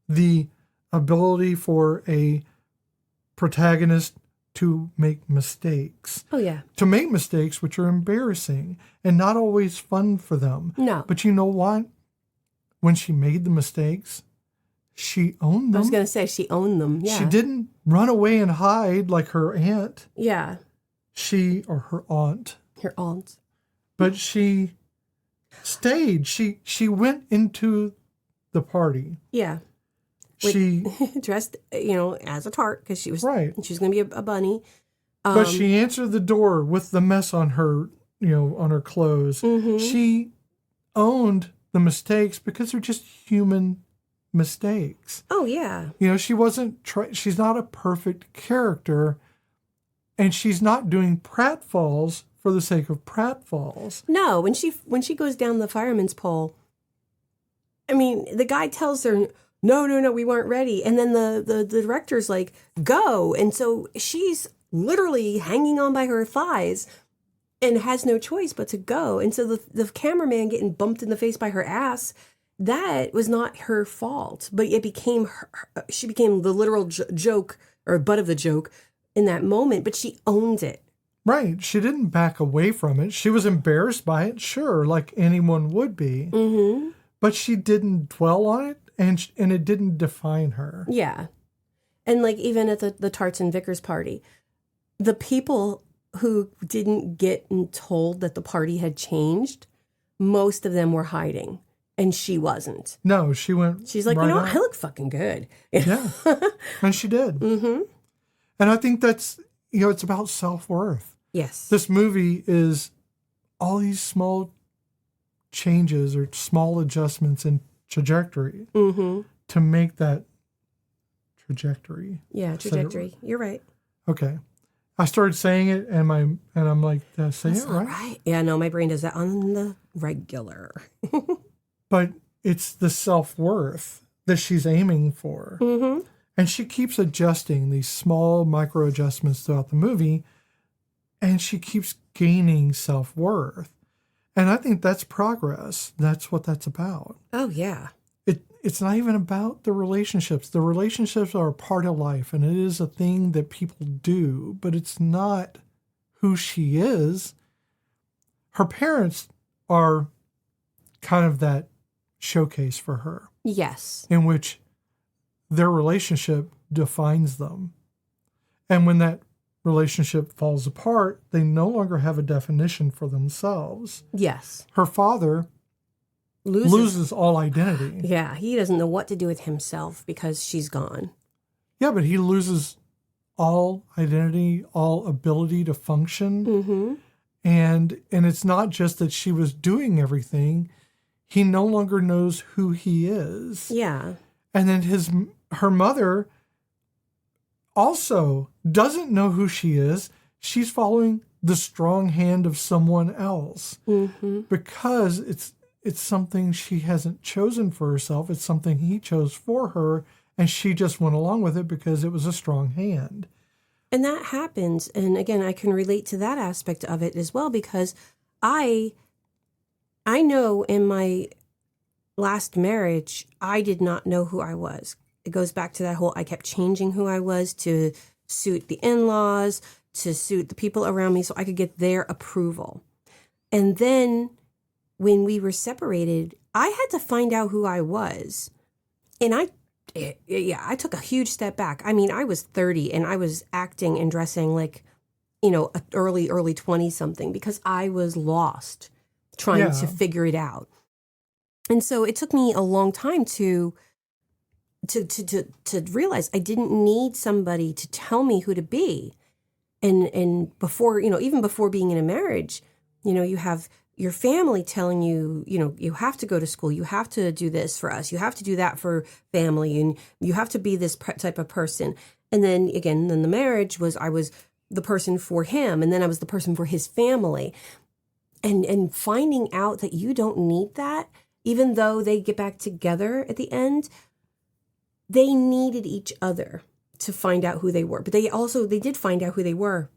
The ability for a protagonist to make mistakes. Oh, yeah. To make mistakes which are embarrassing and not always fun for them. No. But you know what? When she made the mistakes, she owned them. I was going to say she owned them, yeah. She didn't run away and hide like her aunt. Yeah. Or her aunt. Her aunt. But she stayed. She went into the party. Yeah. She dressed, as a tart because she was right. She was going to be a bunny. But she answered the door with the mess on her, on her clothes. Mm-hmm. She owned the mistakes because they're just human mistakes. Oh, yeah. She's not a perfect character, and she's not doing pratfalls for the sake of pratfalls. No, when she goes down the fireman's pole, the guy tells her, no, we weren't ready. And then the director's like, go. And so she's literally hanging on by her thighs and has no choice but to go. And so the cameraman getting bumped in the face by her ass, that was not her fault, but it became she became the literal joke or butt of the joke in that moment, but she owned it. Right. She didn't back away from it. She was embarrassed by it, sure, like anyone would be. Mm-hmm. But she didn't dwell on it, and it didn't define her. Yeah. And like even at the Tarts and Vickers party, the people who didn't get told that the party had changed, most of them were hiding. And she wasn't. No, she went. She's like, right I look fucking good. Yeah. And she did. Mm-hmm. And I think that's, it's about self-worth. Yes. This movie is all these small changes or small adjustments in trajectory to make that trajectory. Yeah, trajectory. You're right. Okay. I started saying it and I'm like, did I say it right? Right. Yeah, no, my brain does that on the regular. But it's the self-worth that she's aiming for. Mm-hmm. And she keeps adjusting these small micro adjustments throughout the movie, and she keeps gaining self-worth. And I think that's progress. That's what that's about. Oh, yeah. It's not even about the relationships. The relationships are a part of life, and it is a thing that people do, but it's not who she is. Her parents are kind of that showcase for her. Yes. In which their relationship defines them. And when that relationship falls apart, they no longer have a definition for themselves. Yes. Her father loses all identity. Yeah, he doesn't know what to do with himself because she's gone. Yeah, but he loses all identity, all ability to function. Mm-hmm. And it's not just that she was doing everything. He no longer knows who he is. Yeah. And then her mother also doesn't know who she is. She's following the strong hand of someone else because it's something she hasn't chosen for herself. It's something he chose for her, and she just went along with it because it was a strong hand. And that happens. And again, I can relate to that aspect of it as well, because I know in my last marriage, I did not know who I was. It goes back to that whole, I kept changing who I was to suit the in-laws, to suit the people around me so I could get their approval. And then when we were separated, I had to find out who I was. And I took a huge step back. I mean, I was 30 and I was acting and dressing like, early 20-something because I was lost trying to figure it out. And so it took me a long time to realize I didn't need somebody to tell me who to be. And before, even before being in a marriage, you have your family telling you, you have to go to school, you have to do this for us, you have to do that for family, and you have to be this type of person. And then again, the marriage was, I was the person for him, and then I was the person for his family. And finding out that you don't need that, even though they get back together at the end, they needed each other to find out who they were. But they did find out who they were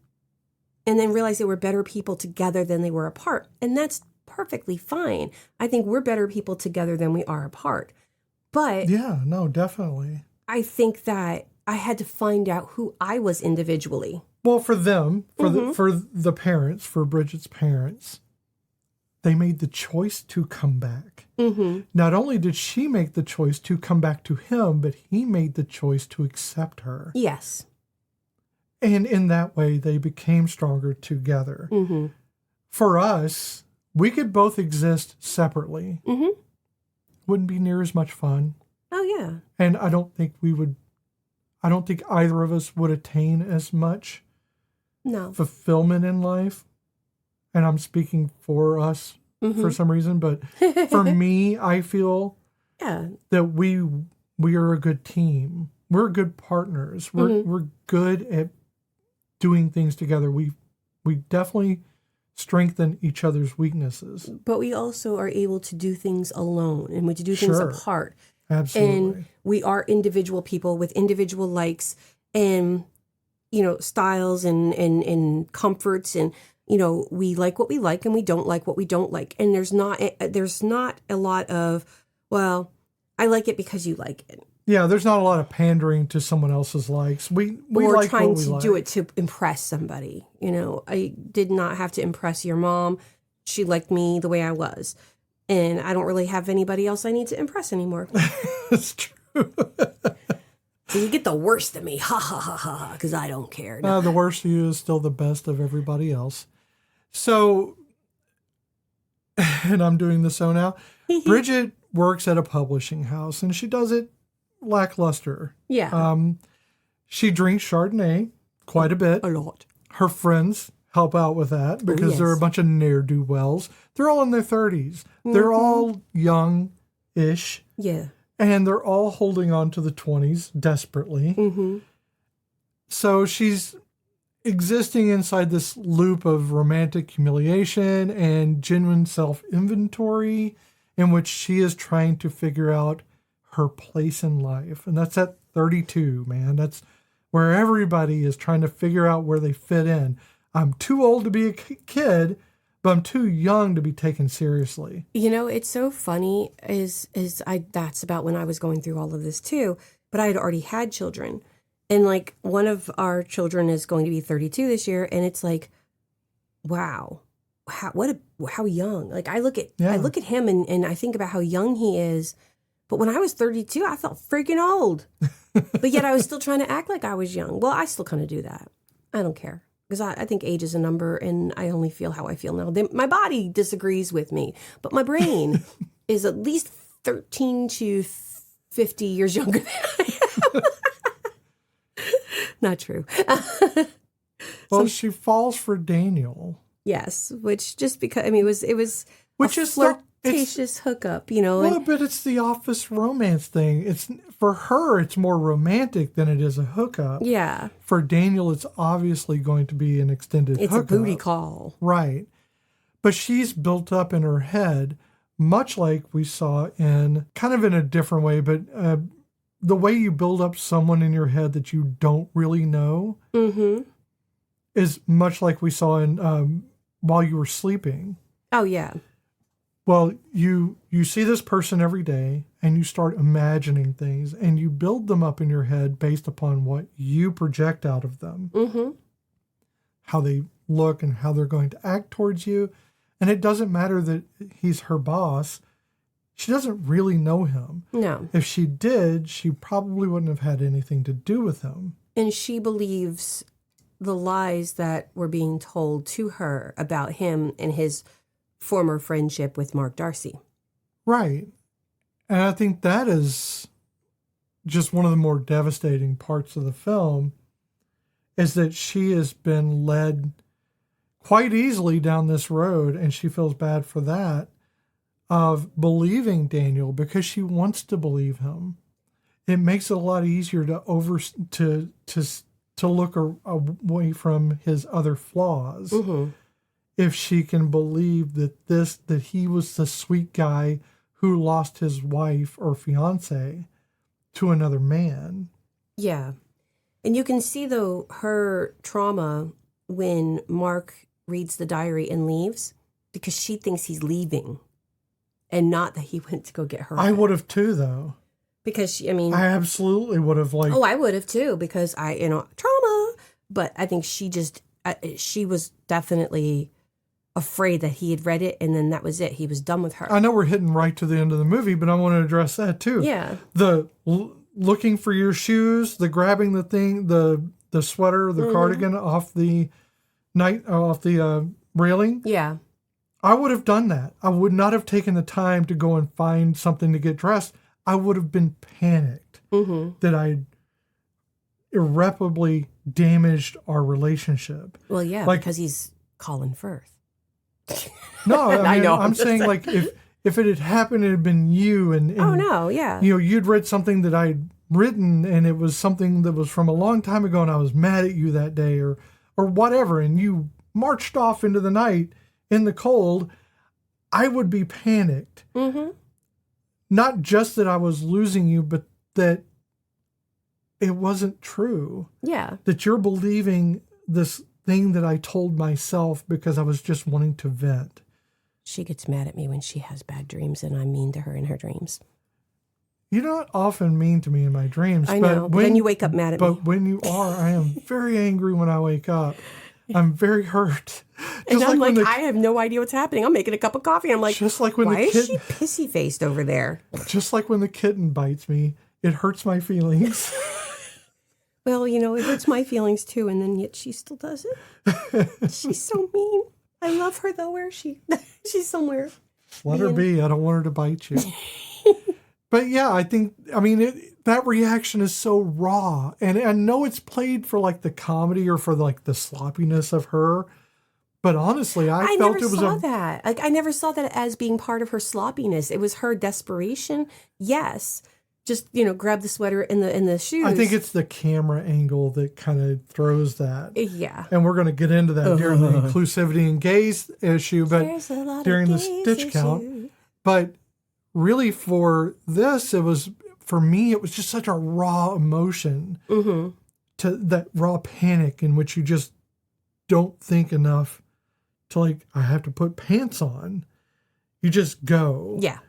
and then realized they were better people together than they were apart. And that's perfectly fine. I think we're better people together than we are apart. But yeah, no, definitely. I think that I had to find out who I was individually. Well, for them, for the parents, for Bridget's parents, they made the choice to come back. Mm-hmm. Not only did she make the choice to come back to him, but he made the choice to accept her. Yes. And in that way, they became stronger together. Mm-hmm. For us, we could both exist separately. Mm-hmm. Wouldn't be near as much fun. Oh, yeah. And I don't think either of us would attain as much fulfillment in life. And I'm speaking for us for some reason, but for me, I feel that we are a good team. We're good partners. We're good at doing things together. We definitely strengthen each other's weaknesses. But we also are able to do things alone, and we do things apart. Absolutely. And we are individual people with individual likes and styles and comforts, and we like what we like and we don't like what we don't like. And there's not a lot of, well, I like it because you like it. Yeah, there's not a lot of pandering to someone else's likes. We like trying what we to like. do it to impress somebody. I did not have to impress your mom. She liked me the way I was. And I don't really have anybody else I need to impress anymore. It's true. So you get the worst of me. Ha, ha, ha, ha, because I don't care. No. The worst of you is still the best of everybody else. So, and I'm doing the so now. Bridget works at a publishing house, and she does it lackluster. Yeah. She drinks Chardonnay quite a bit. A lot. Her friends help out with that because they're a bunch of ne'er-do-wells. They're all in their 30s. They're all young-ish. Yeah. And they're all holding on to the 20s desperately. Mm-hmm. So she's existing inside this loop of romantic humiliation and genuine self-inventory in which she is trying to figure out her place in life. And that's at 32, man. That's where everybody is trying to figure out where they fit in. I'm too old to be a kid, but I'm too young to be taken seriously. It's so funny that's about when I was going through all of this too, but I had already had children. And like one of our children is going to be 32 this year. And it's like, wow, how young. Like I look at him and I think about how young he is. But when I was 32, I felt freaking old. But yet I was still trying to act like I was young. Well, I still kind of do that. I don't care. Because I think age is a number, and I only feel how I feel now. My body disagrees with me, but my brain is at least 13 to 50 years younger than I am. Not true. Well, she falls for Daniel. Yes, which just because, it was which a is flirtatious hookup, Well, but it's the office romance thing. It's for her, it's more romantic than it is a hookup. Yeah. For Daniel, it's obviously going to be an extended hookup. It's a booty call. Right. But she's built up in her head, much like we saw in, kind of in a different way, but the way you build up someone in your head that you don't really know is much like we saw in While You Were Sleeping. Oh, yeah. Well, you see this person every day and you start imagining things and you build them up in your head based upon what you project out of them. Mm-hmm. How they look and how they're going to act towards you. And it doesn't matter that he's her boss. She doesn't really know him. No. If she did, she probably wouldn't have had anything to do with him. And she believes the lies that were being told to her about him and his former friendship with Mark Darcy. Right. And I think that is just one of the more devastating parts of the film, is that she has been led quite easily down this road, and she feels bad for that, of believing Daniel because she wants to believe him. It makes it a lot easier to look away from his other flaws. Mm-hmm. If she can believe that he was the sweet guy who lost his wife or fiance to another man. Yeah. And you can see, though, her trauma when Mark reads the diary and leaves, because she thinks he's leaving and not that he went to go get her. I would have too, though. Because I absolutely would have Oh, I would have too, because trauma. But I think she was definitely afraid that he had read it and then that was it. He was done with her. I know we're hitting right to the end of the movie, but I want to address that too. Yeah. The looking for your shoes, the grabbing the thing, the sweater, the cardigan off the railing. Yeah. I would have done that. I would not have taken the time to go and find something to get dressed. I would have been panicked that I irreparably damaged our relationship. Well, yeah, because he's Colin Firth. No, I know. I'm saying like if it had happened, it had been you and oh no, yeah. You'd read something that I'd written and it was something that was from a long time ago and I was mad at you that day or whatever, and you marched off into the night in the cold, I would be panicked. Mm-hmm. Not just that I was losing you, but that it wasn't true. Yeah. That you're believing this thing that I told myself because I was just wanting to vent. She gets mad at me when she has bad dreams, and I'm mean to her in her dreams. You're not often mean to me in my dreams. I know, but then you wake up mad at me. But when you are, I am very angry when I wake up. I'm very hurt. And I'm like, I have no idea what's happening. I'm making a cup of coffee. I'm like, just like when why is she pissy-faced over there? Just like when the kitten bites me, it hurts my feelings. Well, it hurts my feelings too, and then yet she still does it. She's so mean. I love her, though. Where is she? She's somewhere. Let her be. I don't want her to bite you. But yeah, that reaction is so raw. And I know it's played for like the comedy or for like the sloppiness of her. But honestly, I felt it was never saw that. Like, I never saw that as being part of her sloppiness. It was her desperation. Yes. Just, grab the sweater and the shoes. I think it's the camera angle that kind of throws that. Yeah. And we're going to get into that during the inclusivity and gays issue, but during the stitch count. But really for this, for me, it was just such a raw emotion to that raw panic in which you just don't think enough to like, I have to put pants on. You just go. Yeah.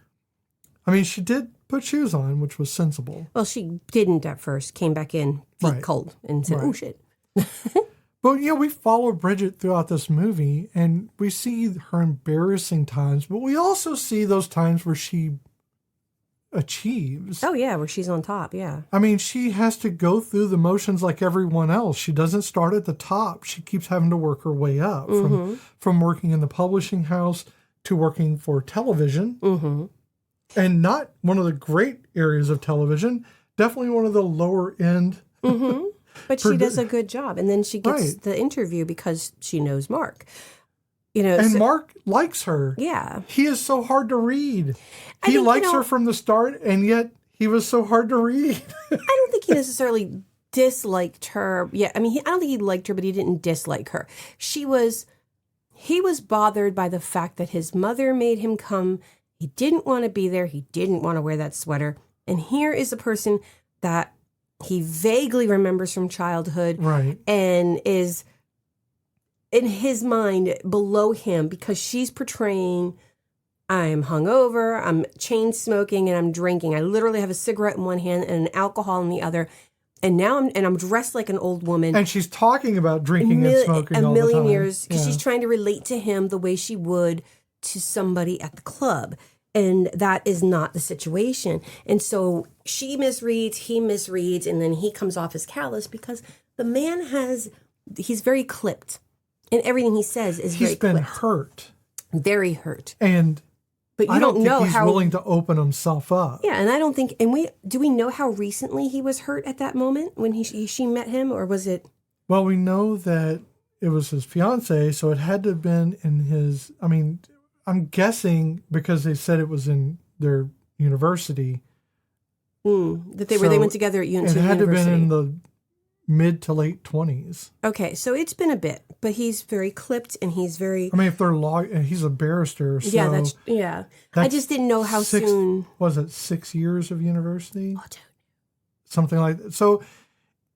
I mean, she did put shoes on, which was sensible. Well, she didn't at first, came back in feet cold and said, oh shit. But we follow Bridget throughout this movie and we see her embarrassing times, but we also see those times where she achieves. Oh yeah, where she's on top, yeah. I mean, she has to go through the motions like everyone else. She doesn't start at the top. She keeps having to work her way up from working in the publishing house to working for television. And not one of the great areas of television, definitely one of the lower end. But she does a good job. And then she gets the interview because she knows Mark. And Mark likes her. Yeah. He is so hard to read. He likes her from the start, and yet he was so hard to read. I don't think he necessarily disliked her. Yeah, I mean, I don't think he liked her, but he didn't dislike her. He was bothered by the fact that his mother made him come. He didn't want to be there. He didn't want to wear that sweater. And here is a person that he vaguely remembers from childhood. Right. And is, in his mind, below him because she's portraying, I'm hungover, I'm chain smoking, and I'm drinking. I literally have a cigarette in one hand and an alcohol in the other. And now I'm dressed like an old woman. And she's talking about drinking and smoking all the time. A million years, because she's trying to relate to him the way she would to somebody at the club. And that is not the situation. And so she misreads, he misreads, and then he comes off as callous because the man he's very clipped. And everything he says is very clipped. He's been hurt. Very hurt. But I don't think he's willing to open himself up. Yeah, and I don't think, do we know how recently he was hurt at that moment when she met him, or was it? Well, we know that it was his fiance, so it had to have been in his, I'm guessing because they said it was in their university. That they went together at university. It had to have been in the mid to late 20s. Okay, so it's been a bit, but he's very clipped and he's very... if they're he's a barrister, so... Yeah, I just didn't know how soon... Was it 6 years of university? Oh, dude. Something like that. So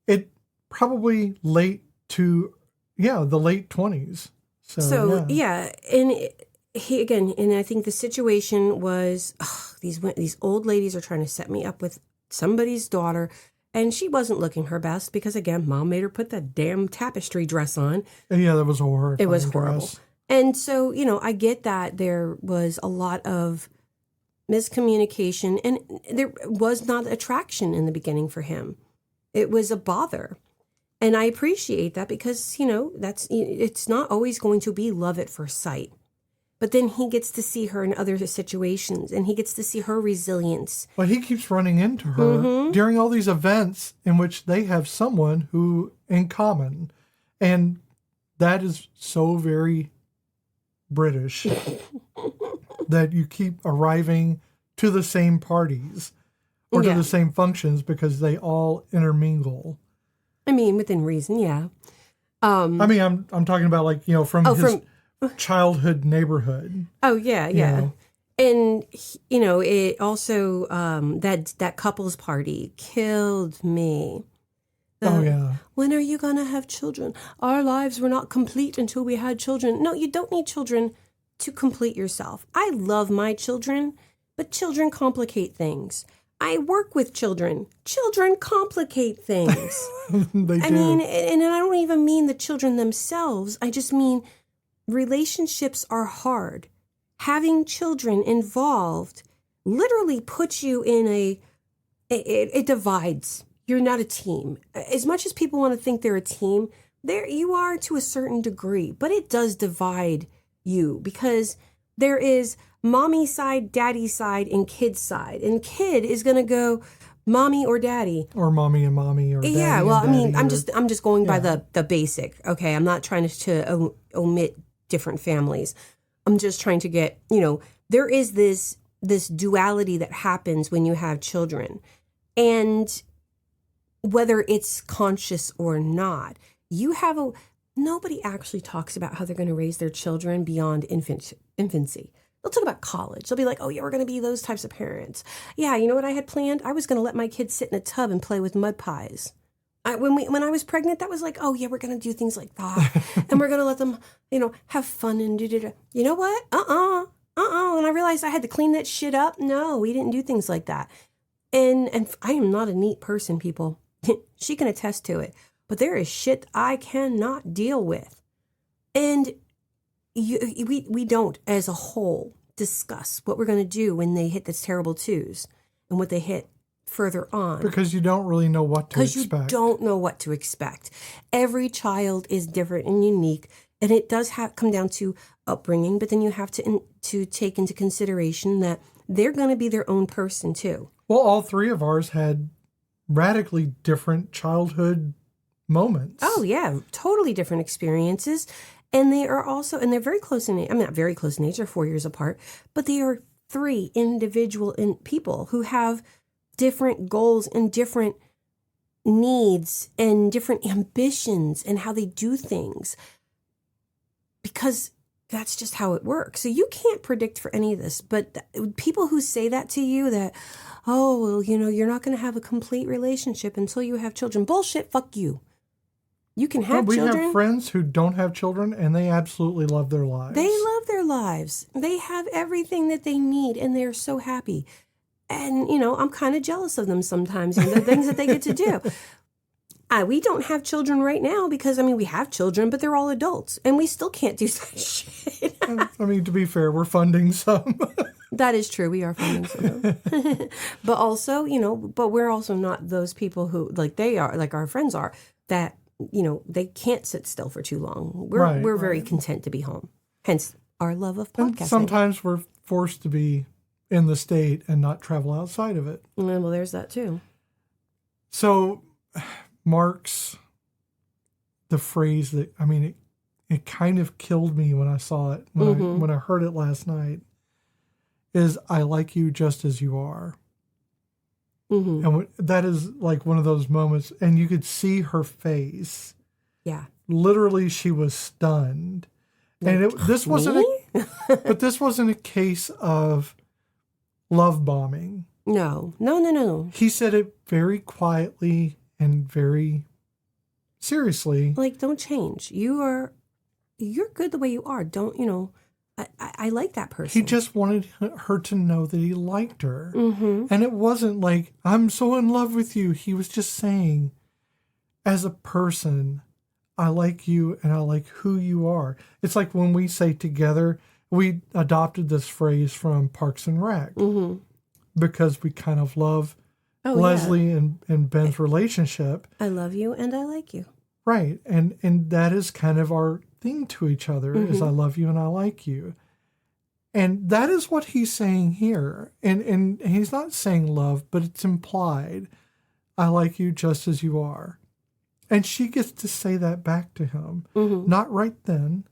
it probably late to, the late 20s. So yeah, and... and I think the situation was, these old ladies are trying to set me up with somebody's daughter, and she wasn't looking her best because, again, Mom made her put that damn tapestry dress on. And that was horrible. It was horrible. And so, I get that there was a lot of miscommunication, and there was not attraction in the beginning for him. It was a bother. And I appreciate that because, it's not always going to be love at first sight. But then he gets to see her in other situations, and he gets to see her resilience. But he keeps running into her during all these events in which they have someone who in common. And that is so very British that you keep arriving to the same parties or to the same functions because they all intermingle. Within reason, yeah. I'm talking about from childhood neighborhood. Oh yeah. And it also that couple's party killed me Oh, yeah. When are you going to have children? Our lives were not complete until we had children. No, you don't need children to complete yourself. I love my children, but children complicate things. I work with children. Children complicate things. They do. I mean, and I don't even mean the children themselves. I just mean relationships are hard. Having children involved literally puts you in it divides. You're not a team. As much as people want to think they're a team, there you are to a certain degree, but it does divide you because there is mommy side, daddy side, and kid side. And kid is going to go mommy or daddy. Or mommy and mommy or daddy. Yeah, well, and daddy, I mean, I'm just going by yeah. the basic. Okay, I'm not trying to omit different families. I'm just trying to get, there is this duality that happens when you have children. And whether it's conscious or not, nobody actually talks about how they're going to raise their children beyond infancy. They'll talk about college. They'll be like, oh, yeah, we're going to be those types of parents. Yeah, you know what I had planned? I was going to let my kids sit in a tub and play with mud pies. When I was pregnant, that was like, oh, yeah, we're going to do things like that. And we're going to let them, have fun and do. You know what? And I realized I had to clean that shit up. No, we didn't do things like that. And I am not a neat person, people. She can attest to it. But there is shit I cannot deal with. And we don't, as a whole, discuss what we're going to do when they hit the terrible twos and what they hit further on. Because you don't really know what to expect. Because you don't know what to expect. Every child is different and unique. And it does come down to upbringing. But then you have to take into consideration that they're going to be their own person, too. Well, all three of ours had radically different childhood moments. Oh, yeah. Totally different experiences. And they're very close in age. I mean, not very close in age. They're 4 years apart. But they are three individual people who have different goals and different needs and different ambitions and how they do things. Because that's just how it works. So you can't predict for any of this. But people who say that to you, that, oh, well, you're not going to have a complete relationship until you have children. Bullshit, fuck you. You can have children. We have friends who don't have children, and they absolutely love their lives. They love their lives. They have everything that they need, and they're so happy. And, I'm kind of jealous of them sometimes and the things that they get to do. We don't have children right now because, we have children, but they're all adults. And we still can't do that shit. To be fair, we're funding some. That is true. We are funding some. But also, but we're also not those people who, like they are, like our friends are, that, they can't sit still for too long. We're very content to be home. Hence our love of podcasting. And sometimes we're forced to be in the state and not travel outside of it. Well, there's that too. So Mark's, the phrase that, it kind of killed me when I saw it, when I heard it last night, is I like you just as you are. Mm-hmm. And that is like one of those moments, and you could see her face. Yeah. Literally, she was stunned. Like, and this wasn't a case of love bombing. No. He said it very quietly and very seriously. Like, don't change. You're good the way you are. Don't, I like that person. He just wanted her to know that he liked her. Mm-hmm. And it wasn't like, I'm so in love with you. He was just saying, as a person, I like you and I like who you are. It's like when we say together, we adopted this phrase from Parks and Rec because we kind of love Leslie and Ben's relationship. I love you and I like you. Right. And that is kind of our thing to each other is I love you and I like you. And that is what he's saying here. And he's not saying love, but it's implied. I like you just as you are. And she gets to say that back to him. Mm-hmm. Not right then,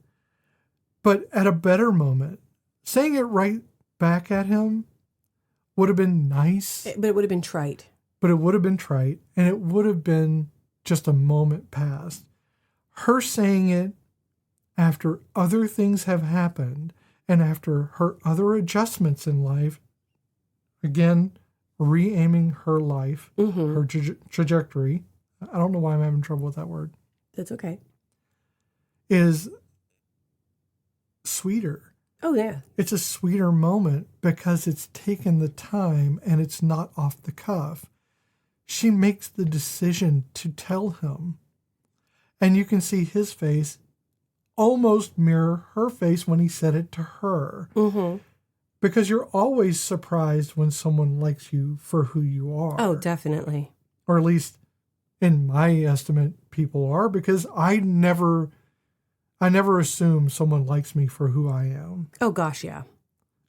but at a better moment. Saying it right back at him would have been nice. But it would have been trite. And it would have been just a moment past. Her saying it after other things have happened and after her other adjustments in life, again, re-aiming her life, her trajectory, I don't know why I'm having trouble with that word. That's okay. Is sweeter. Oh, yeah. It's a sweeter moment because it's taken the time and it's not off the cuff. She makes the decision to tell him. And you can see his face almost mirror her face when he said it to her. Mm-hmm. Because you're always surprised when someone likes you for who you are. Oh, definitely. Or at least in my estimate, people are, because I never assume someone likes me for who I am. Oh, gosh, yeah.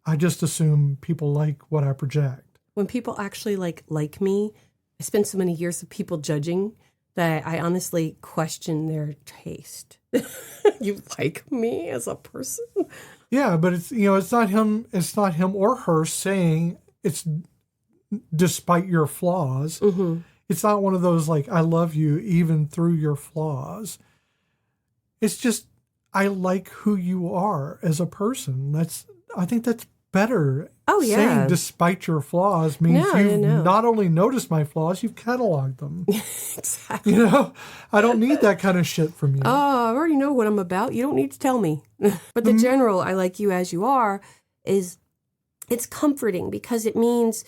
I just assume people like what I project. When people actually like me, I spend so many years of people judging that I honestly question their taste. You like me as a person? Yeah, but it's not him or her saying it's despite your flaws. Mm-hmm. It's not one of those like, I love you even through your flaws. It's just, I like who you are as a person. I think that's better. Oh, yeah. Saying despite your flaws means you've not only noticed my flaws, you've cataloged them. Exactly. I don't need that kind of shit from you. Oh, I already know what I'm about. You don't need to tell me. But the general, I like you as you are, it's comforting because it means,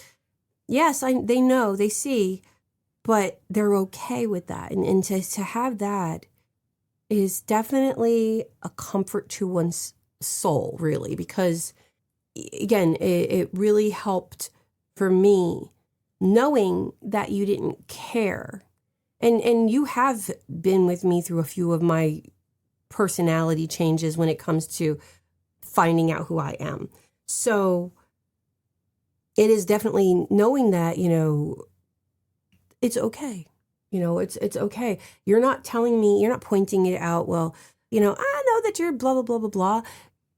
yes, they know, they see, but they're okay with that. And to have that is definitely a comfort to one's soul, really, because, again, it really helped for me knowing that you didn't care. And you have been with me through a few of my personality changes when it comes to finding out who I am. So it is definitely knowing that, it's okay. It's okay. You're not telling me, you're not pointing it out. Well, I know that you're blah, blah, blah, blah, blah.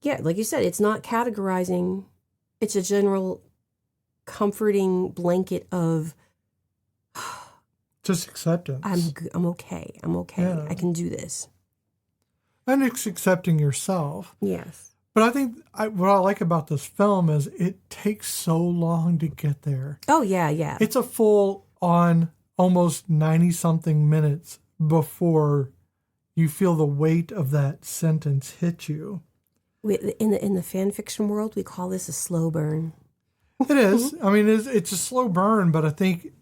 Yeah, like you said, it's not categorizing. It's a general comforting blanket of just acceptance. I'm okay. I'm okay. Yeah. I can do this. And it's accepting yourself. Yes. But I think what I like about this film is it takes so long to get there. Oh, yeah, yeah. It's a full on almost 90-something minutes before you feel the weight of that sentence hit you. In the fan fiction world, we call this a slow burn. It is. I mean, it's a slow burn, but I think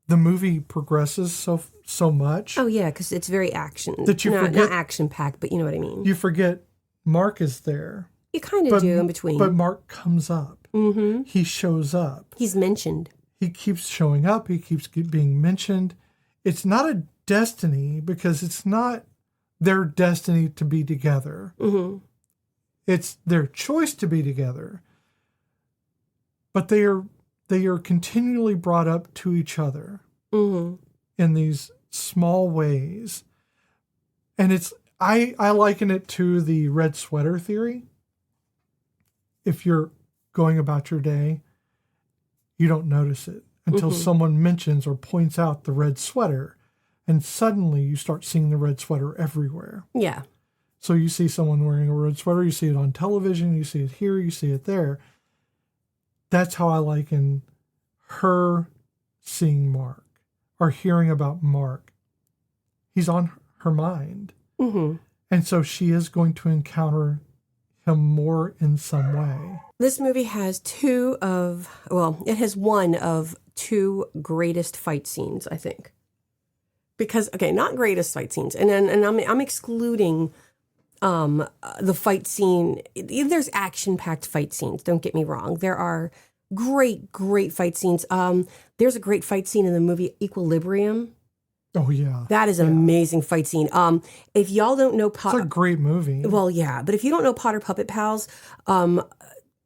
the movie progresses so much. Oh, yeah, because it's very action. That you forget, not action-packed, but you know what I mean. You forget Mark is there. You kind of do in between. But Mark comes up. Mm-hmm. He shows up. He's mentioned. He keeps showing up. He keeps being mentioned. It's not a destiny because it's not their destiny to be together. Mm-hmm. It's their choice to be together. But they are continually brought up to each other mm-hmm. in these small ways. And I liken it to the red sweater theory. If you're going about your day, you don't notice it until mm-hmm. someone mentions or points out the red sweater. And suddenly you start seeing the red sweater everywhere. Yeah. So you see someone wearing a red sweater, you see it on television, you see it here, you see it there. That's how I liken her seeing Mark or hearing about Mark. He's on her mind. Mm-hmm. And so she is going to encounter him more in some way. This movie has it has one of two greatest fight scenes, I think. Because, okay, not greatest fight scenes. And I'm excluding the fight scene. There's action-packed fight scenes, don't get me wrong. There are great fight scenes. There's a great fight scene in the movie Equilibrium. Oh, yeah. That is an amazing fight scene. If y'all don't know... It's a great movie. Well, yeah. But if you don't know Potter Puppet Pals... oh,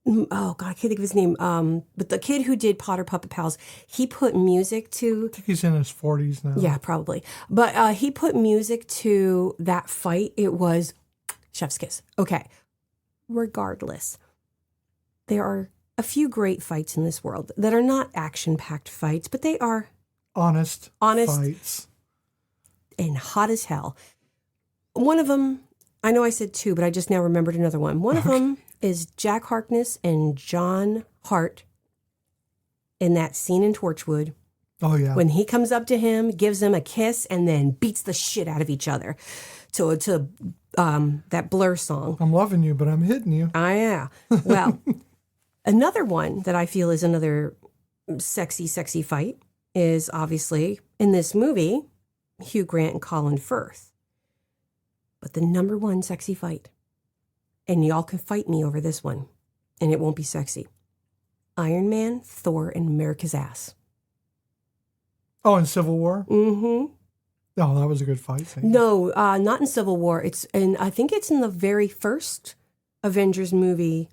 God, I can't think of his name. But the kid who did Potter Puppet Pals, he put music to... I think he's in his 40s now. Yeah, probably. But he put music to that fight. It was chef's kiss. Okay. Regardless, there are a few great fights in this world that are not action-packed fights, but they are... Honest fights. And hot as hell. One of them, I know I said two, but I just now remembered another one. One of them is Jack Harkness and John Hart in that scene in Torchwood Oh, yeah. When he comes up to him, gives him a kiss, and then beats the shit out of each other to that Blur song. I'm loving you, but I'm hitting you. Yeah. Well, another one that I feel is another sexy fight is obviously in this movie, Hugh Grant and Colin Firth. But the number one sexy fight, and y'all can fight me over this one, and it won't be sexy. Iron Man, Thor, and America's ass. Oh, in Civil War? Mm-hmm. Oh, that was a good fight scene. No, not in Civil War. I think it's in the very first Avengers movie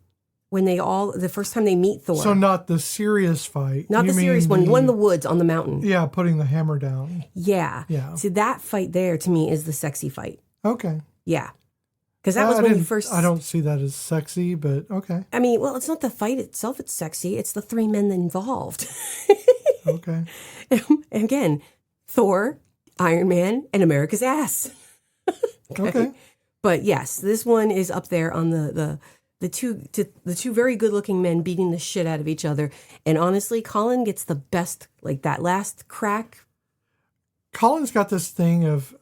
when the first time they meet Thor. So not the serious fight. Not the serious one. The one in the woods on the mountain. Yeah, putting the hammer down. Yeah. Yeah. See, that fight there to me is the sexy fight. Okay. Yeah. Because that was when you first... I don't see that as sexy, but okay. I mean, well, it's not the fight itself it's sexy. It's the three men involved. Okay. And again, Thor, Iron Man, and America's ass. Okay. But yes, this one is up there on the two very good looking men beating the shit out of each other. And honestly, Colin gets the best, like that last crack. Colin's got this thing of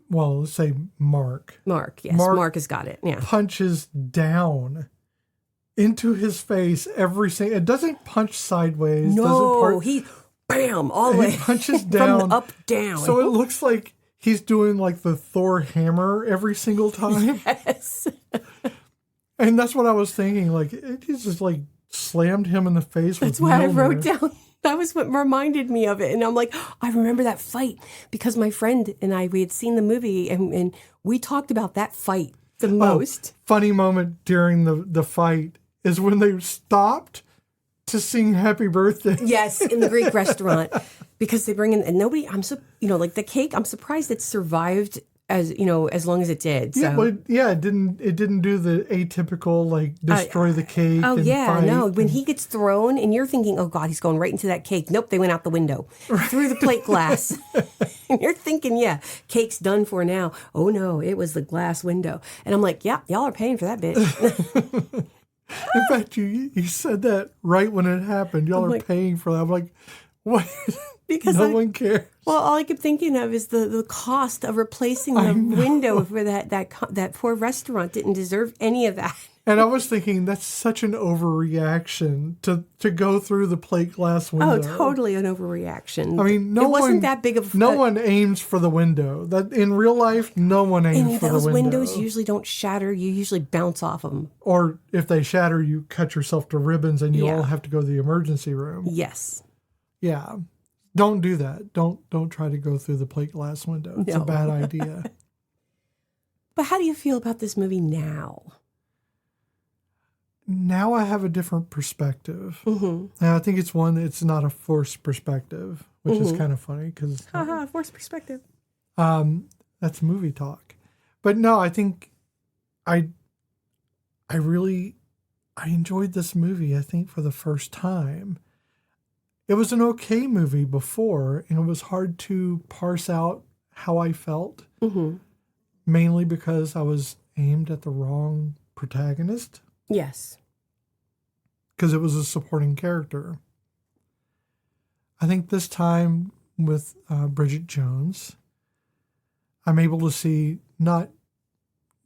well, let's say Mark. Mark, yes. Mark has got it. Yeah. Punches down into his face every single... It doesn't punch sideways. No, he... Bam! All the way. He punches down. From the up, down. So it looks like he's doing like the Thor hammer every single time. Yes. And that's what I was thinking. Like, it just like slammed him in the face with That's why I wrote Mjolnir. down. That was what reminded me of it. And I'm like, I remember that fight because my friend and we had seen the movie and we talked about that fight the most. Funny moment during the fight is when they stopped to sing Happy Birthday. Yes, in the Greek restaurant. Because they bring in, and nobody, like the cake, I'm surprised it survived as long as it did. So. Yeah, but it didn't do the atypical, like, destroy the cake. Oh, and yeah, fight no. When he gets thrown and you're thinking, oh, God, he's going right into that cake. Nope, they went out the window through the plate glass. And you're thinking, yeah, cake's done for now. Oh, no, it was the glass window. And I'm like, yeah, y'all are paying for that bitch. In fact, you said that right when it happened. Y'all are paying for that. I'm like, what? Because no one cares. Well, all I kept thinking of is the cost of replacing the window for that poor restaurant didn't deserve any of that. And I was thinking that's such an overreaction to go through the plate glass window. Oh, totally an overreaction. I mean, it wasn't that big of. No one aims for the window. That in real life, no one aims for the window. And those windows usually don't shatter. You usually bounce off them. Or if they shatter, you cut yourself to ribbons, and you all have to go to the emergency room. Yes. Yeah. Don't do that. Don't try to go through the plate glass window. It's a bad idea. But how do you feel about this movie now? Now I have a different perspective. Mm-hmm. And I think it's not a forced perspective, which is kind of funny because... Haha, forced perspective. That's movie talk. But no, I think I enjoyed this movie, I think, for the first time. It was an okay movie before, and it was hard to parse out how I felt, mainly because I was aimed at the wrong protagonist. Yes. Because it was a supporting character. I think this time with Bridget Jones, I'm able to see not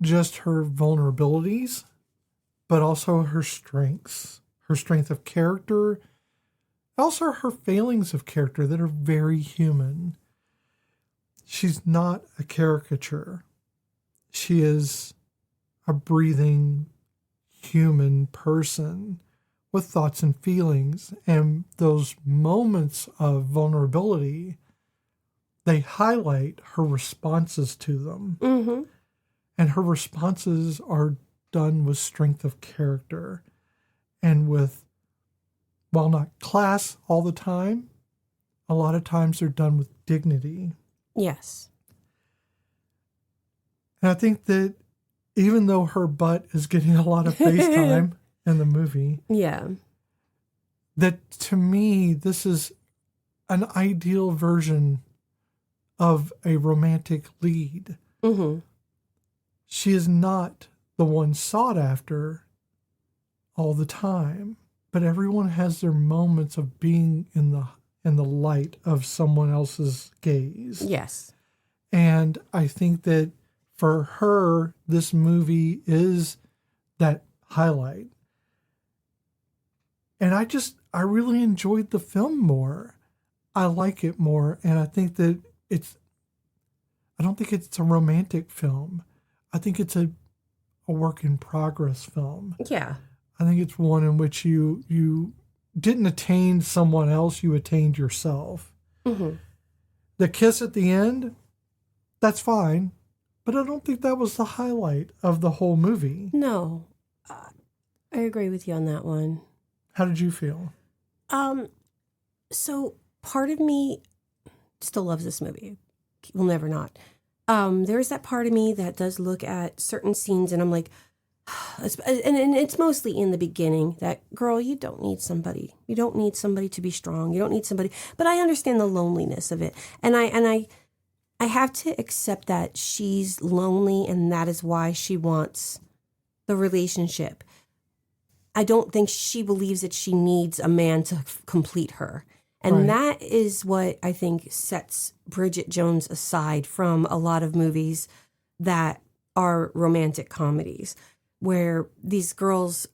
just her vulnerabilities, but also her strengths, her strength of character, also her failings of character that are very human. She's not a caricature. She is a breathing human person with thoughts and feelings. And those moments of vulnerability, they highlight her responses to them. Mm-hmm. And her responses are done with strength of character and with, while not class all the time, a lot of times they're done with dignity. Yes. And I think that even though her butt is getting a lot of face time in the movie, that to me, this is an ideal version of a romantic lead. Mm-hmm. She is not the one sought after all the time, but everyone has their moments of being in in the light of someone else's gaze. Yes. And I think that for her, this movie is that highlight. And I really enjoyed the film more. I like it more. And I think that I don't think it's a romantic film. I think it's a work in progress film. Yeah. I think it's one in which you didn't attain someone else, you attained yourself. Mm-hmm. The kiss at the end, that's fine. But I don't think that was the highlight of the whole movie. No. I agree with you on that one. How did you feel? So part of me still loves this movie. Will never not. There's that part of me that does look at certain scenes and I'm like, and it's mostly in the beginning that, girl, you don't need somebody. You don't need somebody to be strong. You don't need somebody. But I understand the loneliness of it. And I have to accept that she's lonely and that is why she wants the relationship. I don't think she believes that she needs a man to complete her. And that is what I think sets Bridget Jones aside from a lot of movies that are romantic comedies, where these girls,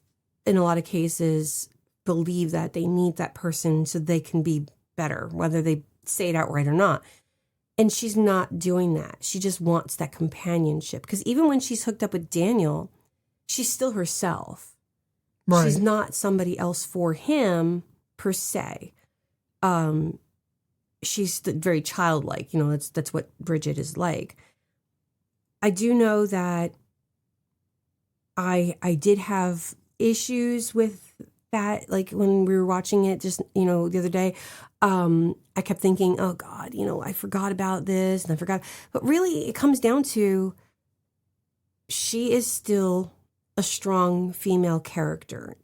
in a lot of cases, believe that they need that person so they can be better, whether they say it outright or not. And she's not doing that. She just wants that companionship. Because even when she's hooked up with Daniel, she's still herself. Right. She's not somebody else for him, per se. She's very childlike, that's what Bridget is like. I do know that I did have issues with that, like when we were watching it just, the other day, I kept thinking, oh God, I forgot about this and I forgot. But really it comes down to she is still a strong female character.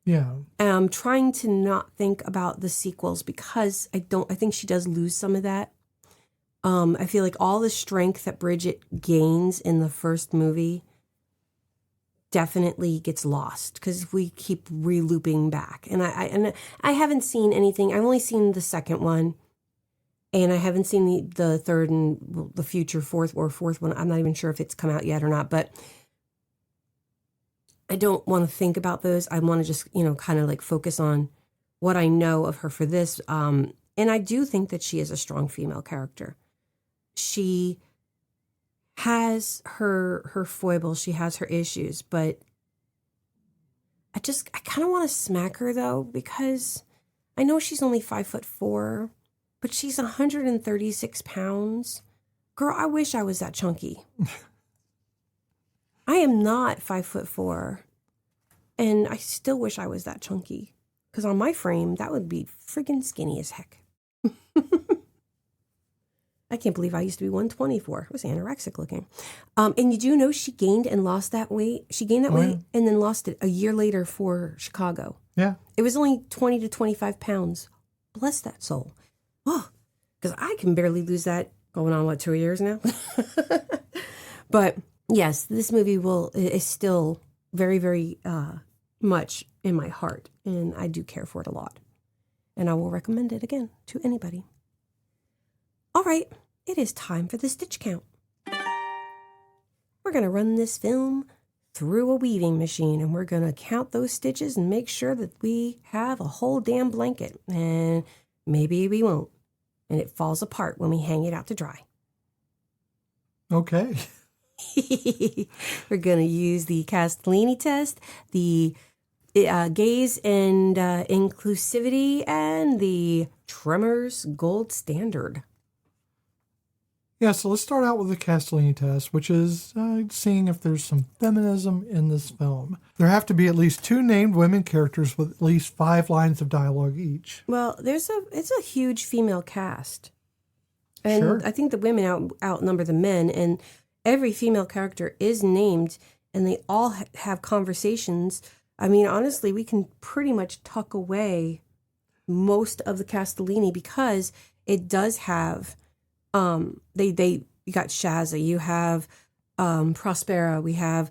Yeah. I'm trying to not think about the sequels because I think she does lose some of that. I feel like all the strength that Bridget gains in the first movie definitely gets lost because we keep re-looping back. And I haven't seen anything. I've only seen the second one, and I haven't seen the third and the future fourth one. I'm not even sure if it's come out yet or not, but I don't want to think about those. I want to just, kind of like focus on what I know of her for this. And I do think that she is a strong female character. She has her foibles. She has her issues, but I kind of want to smack her though, because I know she's only 5'4", but she's 136 pounds. Girl, I wish I was that chunky. I am not 5'4", and I still wish I was that chunky. Because on my frame, that would be friggin' skinny as heck. I can't believe I used to be 124. I was anorexic looking. And you do know she gained and lost that weight. She gained that weight and then lost it a year later for Chicago. Yeah. It was only 20 to 25 pounds. Bless that soul. Oh, because I can barely lose that going on, 2 years now? But yes, this movie is still very, very much in my heart, and I do care for it a lot. And I will recommend it again to anybody. All right, it is time for the stitch count. We're going to run this film through a weaving machine, and we're going to count those stitches and make sure that we have a whole damn blanket. And maybe we won't, and it falls apart when we hang it out to dry. Okay. We're going to use the Castellini test, the gaze and inclusivity, and the Tremors gold standard. Yeah, so let's start out with the Castellini test, which is seeing if there's some feminism in this film. There have to be at least 2 named women characters with at least 5 lines of dialogue each. Well, it's a huge female cast. And sure. I think the women outnumber the men, and every female character is named, and they all have conversations. I mean, honestly, we can pretty much tuck away most of the Castellini because it does have, you got Shazza, you have Prospera, we have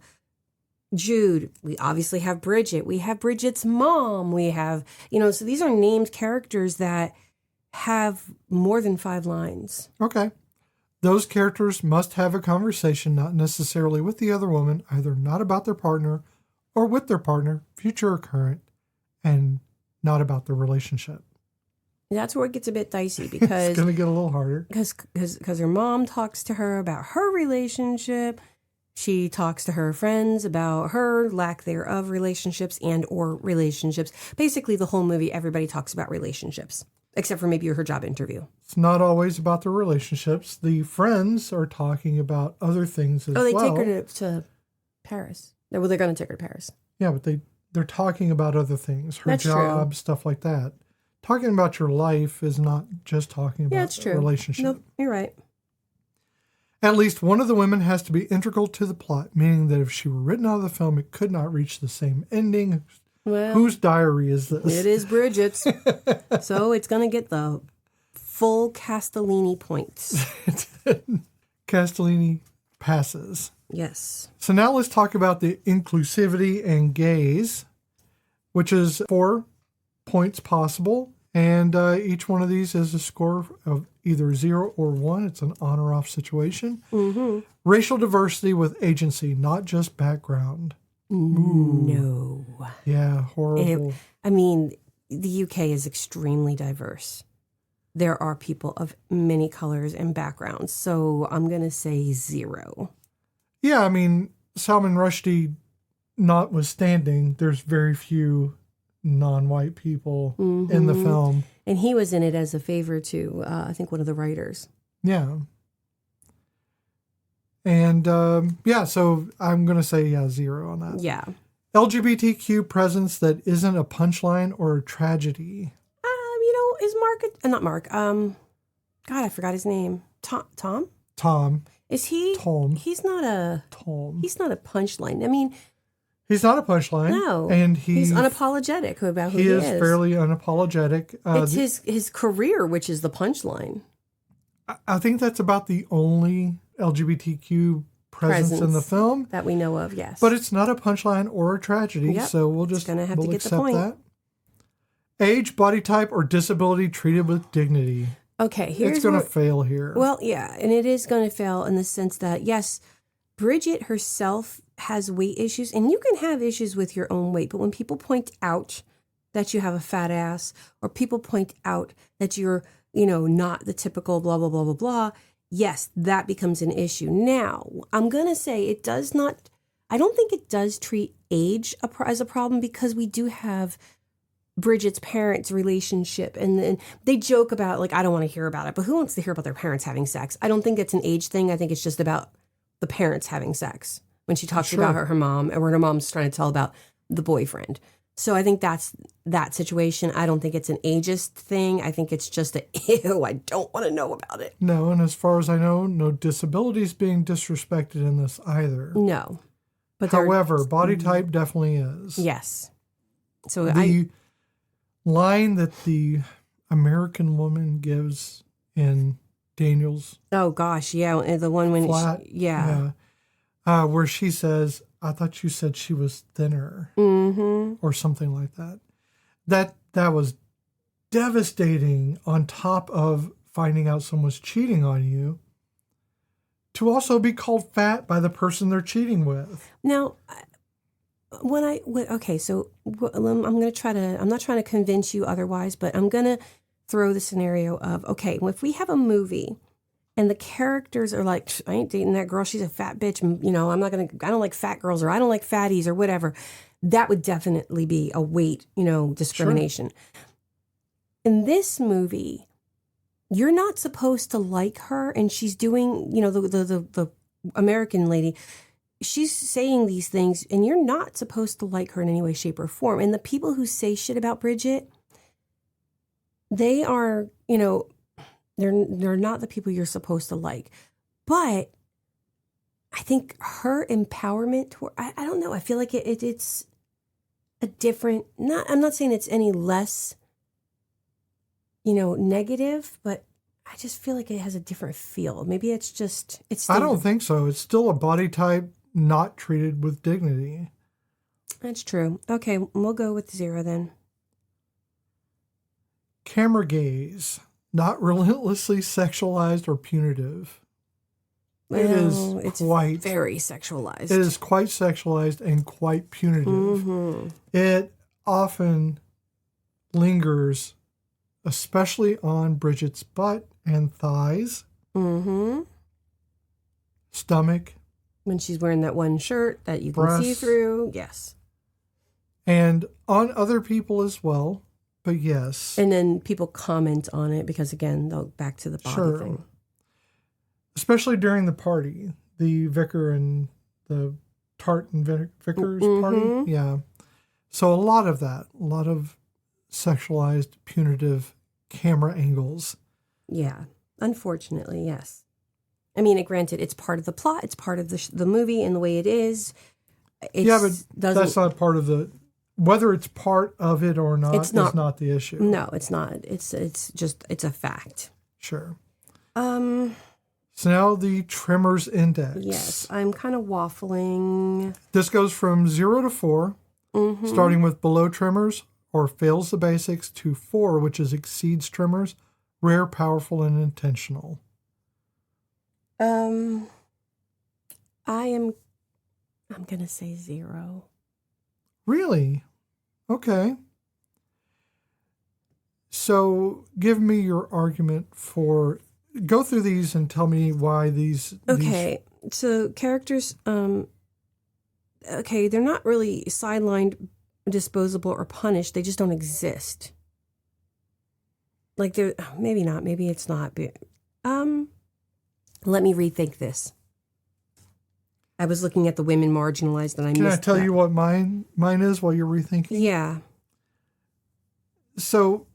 Jude, we obviously have Bridget, we have Bridget's mom, we have, so these are named characters that have more than 5 lines. Okay. Those characters must have a conversation, not necessarily with the other woman, either not about their partner or with their partner, future or current, and not about their relationship. That's where it gets a bit dicey because it's going to get a little harder. Because her mom talks to her about her relationship. She talks to her friends about her lack thereof relationships and or relationships. Basically, the whole movie, everybody talks about relationships. Except for maybe her job interview. It's not always about the relationships. The friends are talking about other things as well. Oh, they take her to Paris. Well, they're going to take her to Paris. Yeah, but they're talking about other things. Her That's job, true. stuff like that. Talking about your life is not just talking about a relationship. Nope, you're right. At least one of the women has to be integral to the plot, meaning that if she were written out of the film, it could not reach the same ending. Well, whose diary is this? It is Bridget's. So it's going to get the full Castellini points. Castellini passes. Yes. So now let's talk about the inclusivity and gaze, which is 4 points possible. And each one of these is a score of either 0 or 1. It's an on or off situation. Mm-hmm. Racial diversity with agency, not just background. Ooh. No. Yeah, horrible. The UK is extremely diverse. There are people of many colors and backgrounds. So I'm going to say 0. Yeah, Salman Rushdie notwithstanding, there's very few non-white people in the film. And he was in it as a favor to, I think, one of the writers. Yeah. And, so I'm going to say, 0 on that. Yeah. LGBTQ presence that isn't a punchline or a tragedy. Is not Mark. God, I forgot his name. Tom? Tom. Is he? Tom. He's not a punchline. He's not a punchline. No. And he's unapologetic about who he is. He is fairly unapologetic. It's his career, which is the punchline. I think that's about the only LGBTQ presence in the film that we know of, yes. But it's not a punchline or a tragedy, so we'll just gonna have to get accept the point. that. Age, body type, or disability treated with dignity. Okay, it's going to fail here. Well, yeah, and it is going to fail in the sense that, yes, Bridget herself has weight issues, and you can have issues with your own weight, but when people point out that you have a fat ass, or people point out that you're, not the typical blah, blah, blah, blah, blah, yes, that becomes an issue. Now, I'm going to say I don't think it does treat age as a problem because we do have Bridget's parents' relationship, and then they joke about, I don't want to hear about it, but who wants to hear about their parents having sex? I don't think it's an age thing. I think it's just about the parents having sex when she talks about her mom, and when her mom's trying to tell about the boyfriend. So I think that's that situation. I don't think it's an ageist thing. I think it's just ew, I don't want to know about it. No, and as far as I know, no disabilities being disrespected in this either. No. But however, body type definitely is. Yes. So the line that the American woman gives in Daniel's. Oh gosh, yeah, the one when where she says, "I thought you said she was thinner," or something like that. That was devastating. On top of finding out someone's cheating on you, to also be called fat by the person they're cheating with. Now, I'm not trying to convince you otherwise, but I'm going to throw the scenario of, okay, if we have a movie and the characters are like, I ain't dating that girl, she's a fat bitch, I don't like fat girls, or I don't like fatties, or whatever, that would definitely be a weight, discrimination. Sure. In this movie, you're not supposed to like her, and she's doing, the American lady, she's saying these things, and you're not supposed to like her in any way, shape, or form. And the people who say shit about Bridget, they are, they're not the people you're supposed to like. But I think her empowerment, I don't know, I feel like it's a different, I'm not saying it's any less, negative, but I just feel like it has a different feel. Maybe it's still, I don't think so. It's still a body type not treated with dignity. That's true. Okay, we'll go with 0 then. Camera gaze. not relentlessly sexualized or punitive. Well, it's very sexualized. It is quite sexualized and quite punitive. Mm-hmm. It often lingers, especially on Bridget's butt and thighs, Mm-hmm. stomach, when she's wearing that one shirt that you can see breasts, through. Yes. and on other people as well. But yes. And then people comment on it because, again, they'll back to the body thing. Especially during the party, the vicar and the tart and vicar's party. Yeah. So a lot of that, a lot of sexualized, punitive camera angles. Yeah. Unfortunately, yes. I mean, granted, it's part of the plot. It's part of the movie and the way it is. But that's not part of the... Whether it's part of it or not is not the issue. No, it's not. It's a fact. Sure. So now the Tremors Index. Yes, I'm kind of waffling. This goes from 0 to 4, starting with below Tremors or fails the basics to 4, which is exceeds Tremors, rare, powerful, and intentional. I'm gonna say 0. Really? Okay. So give me your argument for... Go through these and tell me why these... Okay, so characters... they're not really sidelined, disposable, or punished. They just don't exist. Like, they're... Maybe not. Maybe it's not. But, let me rethink this. I was looking at the women marginalized and I missed that. Can I tell you what mine is while you're rethinking? Yeah. So,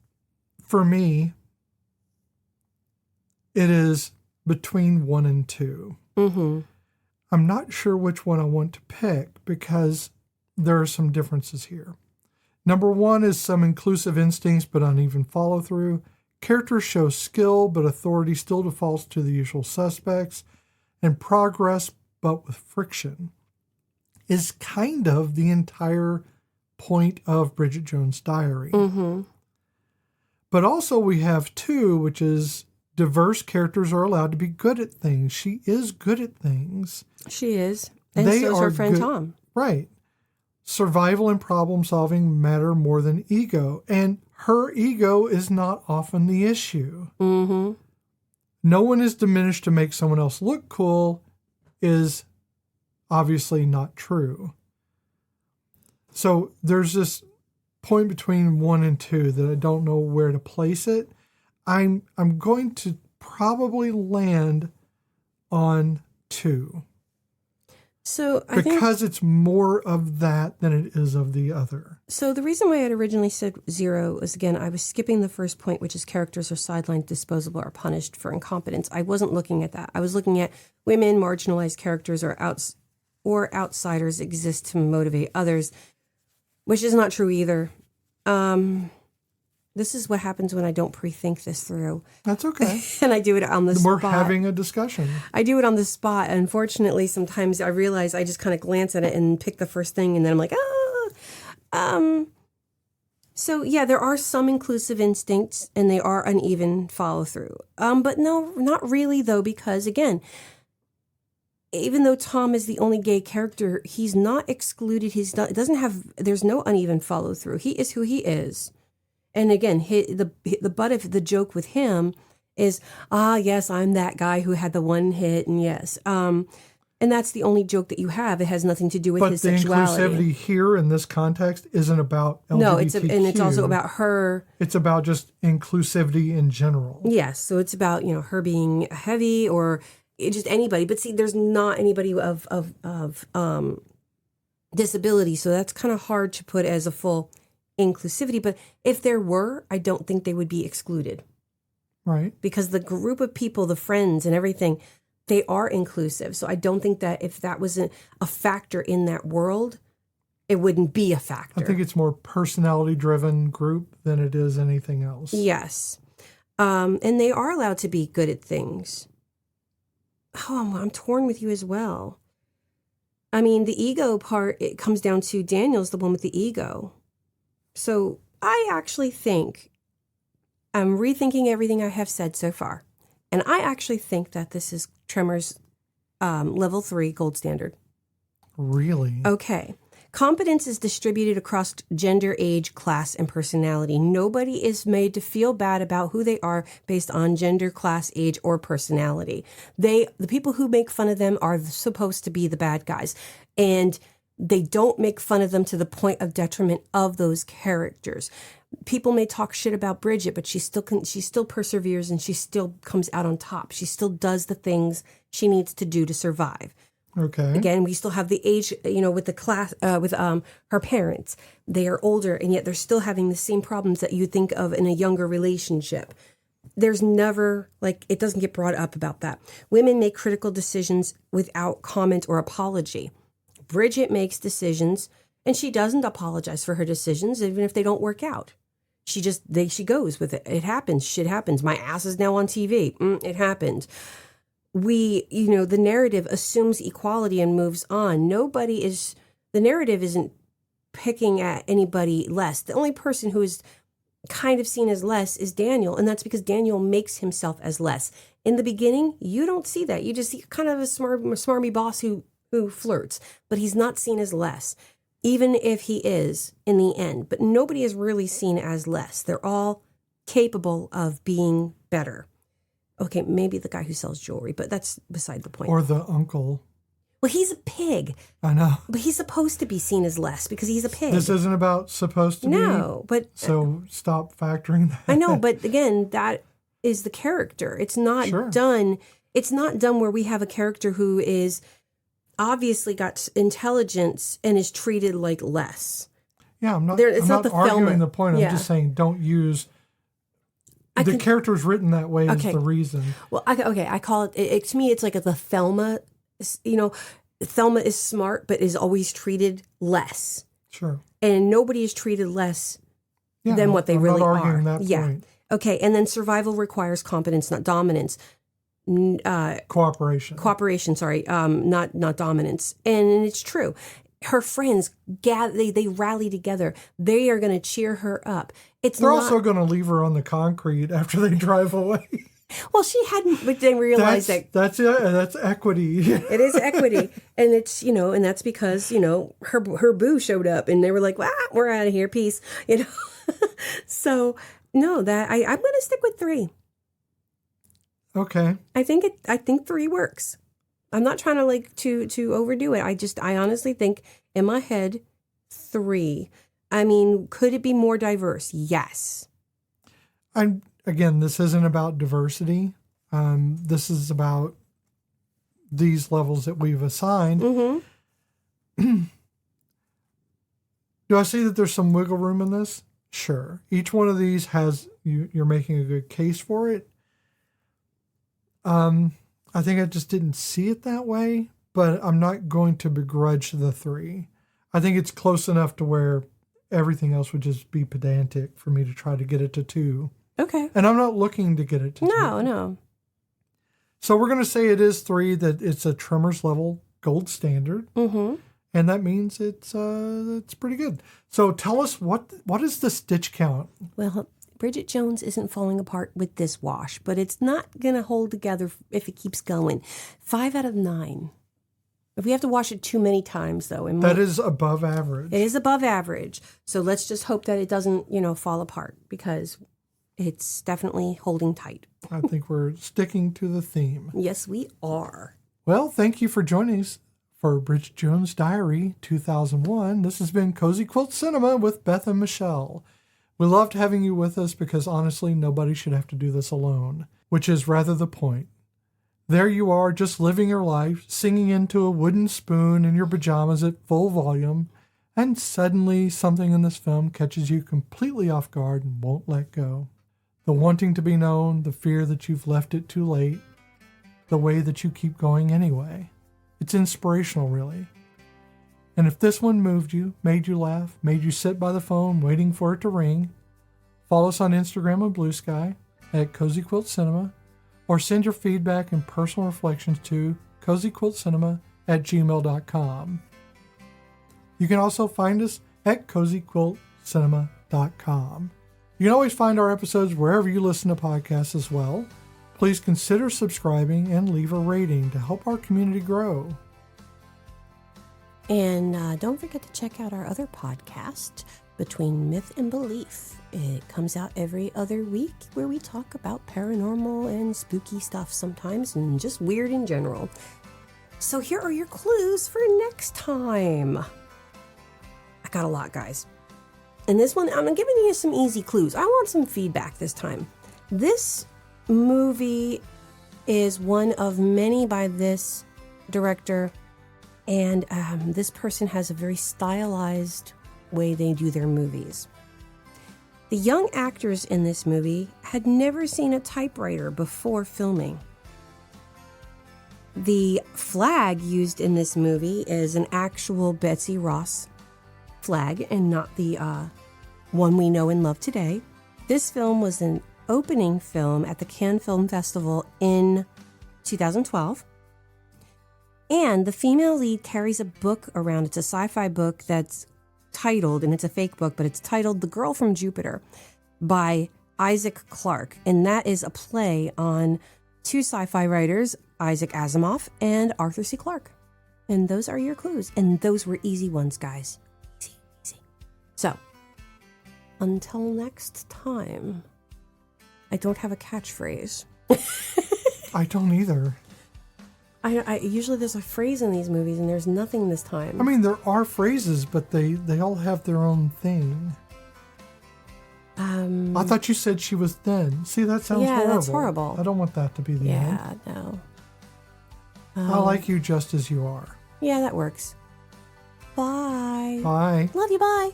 for me, it is between 1 and 2. Mm-hmm. I'm not sure which one I want to pick because there are some differences here. Number 1 is some inclusive instincts but uneven follow-through. Characters show skill, but authority still defaults to the usual suspects. And progress, but with friction, is kind of the entire point of Bridget Jones' Diary. Mm-hmm. But also we have 2, which is diverse characters are allowed to be good at things. She is good at things. She is. And so is her friend Tom. Right. Survival and problem solving matter more than ego. And her ego is not often the issue. Mm-hmm. No one is diminished to make someone else look cool is obviously not true. So there's this point between 1 and 2 that I don't know where to place it. I'm going to probably land on 2. So because it's more of that than it is of the other. So the reason why I had originally said 0 is, again, I was skipping the first point, which is characters are sidelined, disposable, or punished for incompetence. I wasn't looking at that. I was looking at women, marginalized characters, or outsiders exist to motivate others, which is not true either. This is what happens when I don't pre-think this through. That's okay. And I do it on the spot. We're having a discussion. I do it on the spot. Unfortunately, sometimes I realize I just kind of glance at it and pick the first thing, and then I'm like, So, yeah, there are some inclusive instincts, and they are uneven follow-through. But no, not really, though, because, again, even though Tom is the only gay character, he's not excluded. There's no uneven follow-through. He is who he is. And again, the butt of the joke with him is, yes, I'm that guy who had the one hit, and yes. And that's the only joke that you have. It has nothing to do with his sexuality. But the inclusivity here in this context isn't about LGBTQ. No, it's also about her. It's about just inclusivity in general. Yes, so it's about, her being heavy or just anybody. But see, there's not anybody of disability, so that's kind of hard to put as a full inclusivity. But if there were, I don't think they would be excluded. Right. Because the group of people, the friends and everything, they are inclusive. So I don't think that if that wasn't a factor in that world, it wouldn't be a factor. I think it's more personality-driven group than it is anything else. Yes. And they are allowed to be good at things. Oh, I'm torn with you as well. I mean, the ego part, it comes down to Daniel's the one with the ego. So I actually think I'm rethinking everything I have said so far. And I actually think that this is Tremors level 3 gold standard. Really? Okay. Competence is distributed across gender, age, class, and personality. Nobody is made to feel bad about who they are based on gender, class, age, or personality. The people who make fun of them are supposed to be the bad guys. And they don't make fun of them to the point of detriment of those characters. People may talk shit about Bridget, but she still perseveres and she still comes out on top. She still does the things she needs to do to survive. Okay. Again, we still have the age, with the class, with her parents. They are older, and yet they're still having the same problems that you think of in a younger relationship. There's never, it doesn't get brought up about that. Women make critical decisions without comment or apology. Bridget makes decisions, and she doesn't apologize for her decisions, even if they don't work out. She goes with it. It happens. Shit happens. My ass is now on TV. It happened. The narrative assumes equality and moves on. The narrative isn't picking at anybody less. The only person who is kind of seen as less is Daniel, and that's because Daniel makes himself as less. In the beginning, you don't see that. You just see kind of a smarmy boss who flirts, but he's not seen as less, even if he is in the end. But nobody is really seen as less. They're all capable of being better. Okay, maybe the guy who sells jewelry, but that's beside the point. Or the uncle. Well, he's a pig. I know. But he's supposed to be seen as less because he's a pig. This isn't about supposed to be. No, but... So stop factoring that. I know, but again, that is the character. It's not done. It's not done where we have a character who is obviously got intelligence and is treated like less. Yeah, I'm not arguing the point. I'm just saying don't use... The character is written that way is the reason. Well, I call it, to me, it's like the Thelma, Thelma is smart, but is always treated less. Sure. And nobody is treated less than what they really are. I'm not arguing that point. Okay, and then survival requires competence, not dominance. Cooperation. Cooperation, sorry, not dominance. And it's true. Her friends they rally together. They are going to cheer her up. They're also going to leave her on the concrete after they drive away. Well, she hadn't, but they realized that's equity. It is equity, and it's and that's because her boo showed up, and they were like, we're out of here, peace, So no, that I'm going to stick with 3. Okay. I think 3 works. I'm not trying to overdo it. I honestly think in my head 3. I mean, could it be more diverse? Yes. Again, this isn't about diversity. This is about these levels that we've assigned. Mm-hmm. Do I see that there's some wiggle room in this? Sure. Each one of these you're making a good case for it. I think I just didn't see it that way, but I'm not going to begrudge the 3. I think it's close enough to where everything else would just be pedantic for me to try to get it to 2. Okay. And I'm not looking to get it to 2. No. So we're going to say it is 3, that it's a Tremors level gold standard. Mm-hmm. And that means it's pretty good. So tell us, what is the stitch count? Well, Bridget Jones isn't falling apart with this wash, but it's not going to hold together if it keeps going. 5 out of 9. If we have to wash it too many times, though. That is above average. It is above average. So let's just hope that it doesn't, fall apart, because it's definitely holding tight. I think we're sticking to the theme. Yes, we are. Well, thank you for joining us for Bridget Jones' Diary 2001. This has been Cozy Quilt Cinema with Beth and Michelle. We loved having you with us because, honestly, nobody should have to do this alone, which is rather the point. There you are, just living your life, singing into a wooden spoon in your pajamas at full volume, and suddenly something in this film catches you completely off guard and won't let go. The wanting to be known, the fear that you've left it too late, the way that you keep going anyway. It's inspirational, really. And if this one moved you, made you laugh, made you sit by the phone waiting for it to ring, follow us on Instagram and Blue Sky at Cozy Quilt Cinema, or send your feedback and personal reflections to cozyquiltcinema@gmail.com. You can also find us at cozyquiltcinema.com. You can always find our episodes wherever you listen to podcasts as well. Please consider subscribing and leave a rating to help our community grow. And don't forget to check out our other podcast, Between Myth and Belief. It comes out every other week where we talk about paranormal and spooky stuff sometimes and just weird in general. So here are your clues for next time. I got a lot, guys. And this one, I'm giving you some easy clues. I want some feedback this time. This movie is one of many by this director, and this person has a very stylized way they do their movies. The young actors in this movie had never seen a typewriter before filming. The flag used in this movie is an actual Betsy Ross flag and not the one we know and love today. This film was an opening film at the Cannes Film Festival in 2012. And the female lead carries a book around. It's a sci-fi book that's titled, and it's a fake book, but it's titled The Girl from Jupiter by Isaac Clarke. And that is a play on two sci-fi writers, Isaac Asimov and Arthur C. Clarke. And those are your clues. And those were easy ones, guys. Easy. So, until next time, I don't have a catchphrase. I don't either. I usually there's a phrase in these movies, and there's nothing this time. I mean, there are phrases, but they all have their own thing. I thought you said she was thin. See, that sounds horrible. Yeah, that's horrible. I don't want that to be the end. Yeah, no. I like you just as you are. Yeah, that works. Bye. Bye. Love you, bye.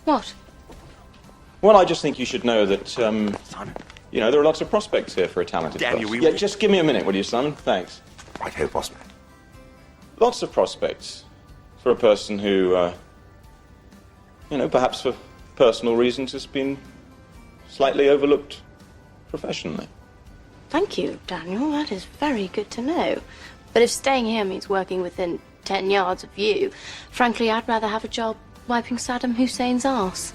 What? Well, I just think you should know that, you know, there are lots of prospects here for a talented Daniel, person. we... Yeah, just give me a minute, will you, Simon? Thanks. Right here, boss man. Lots of prospects for a person who, you know, perhaps for personal reasons has been slightly overlooked professionally. Thank you, Daniel. That is very good to know. But if staying here means working within 10 yards of you, frankly, I'd rather have a job wiping Saddam Hussein's arse.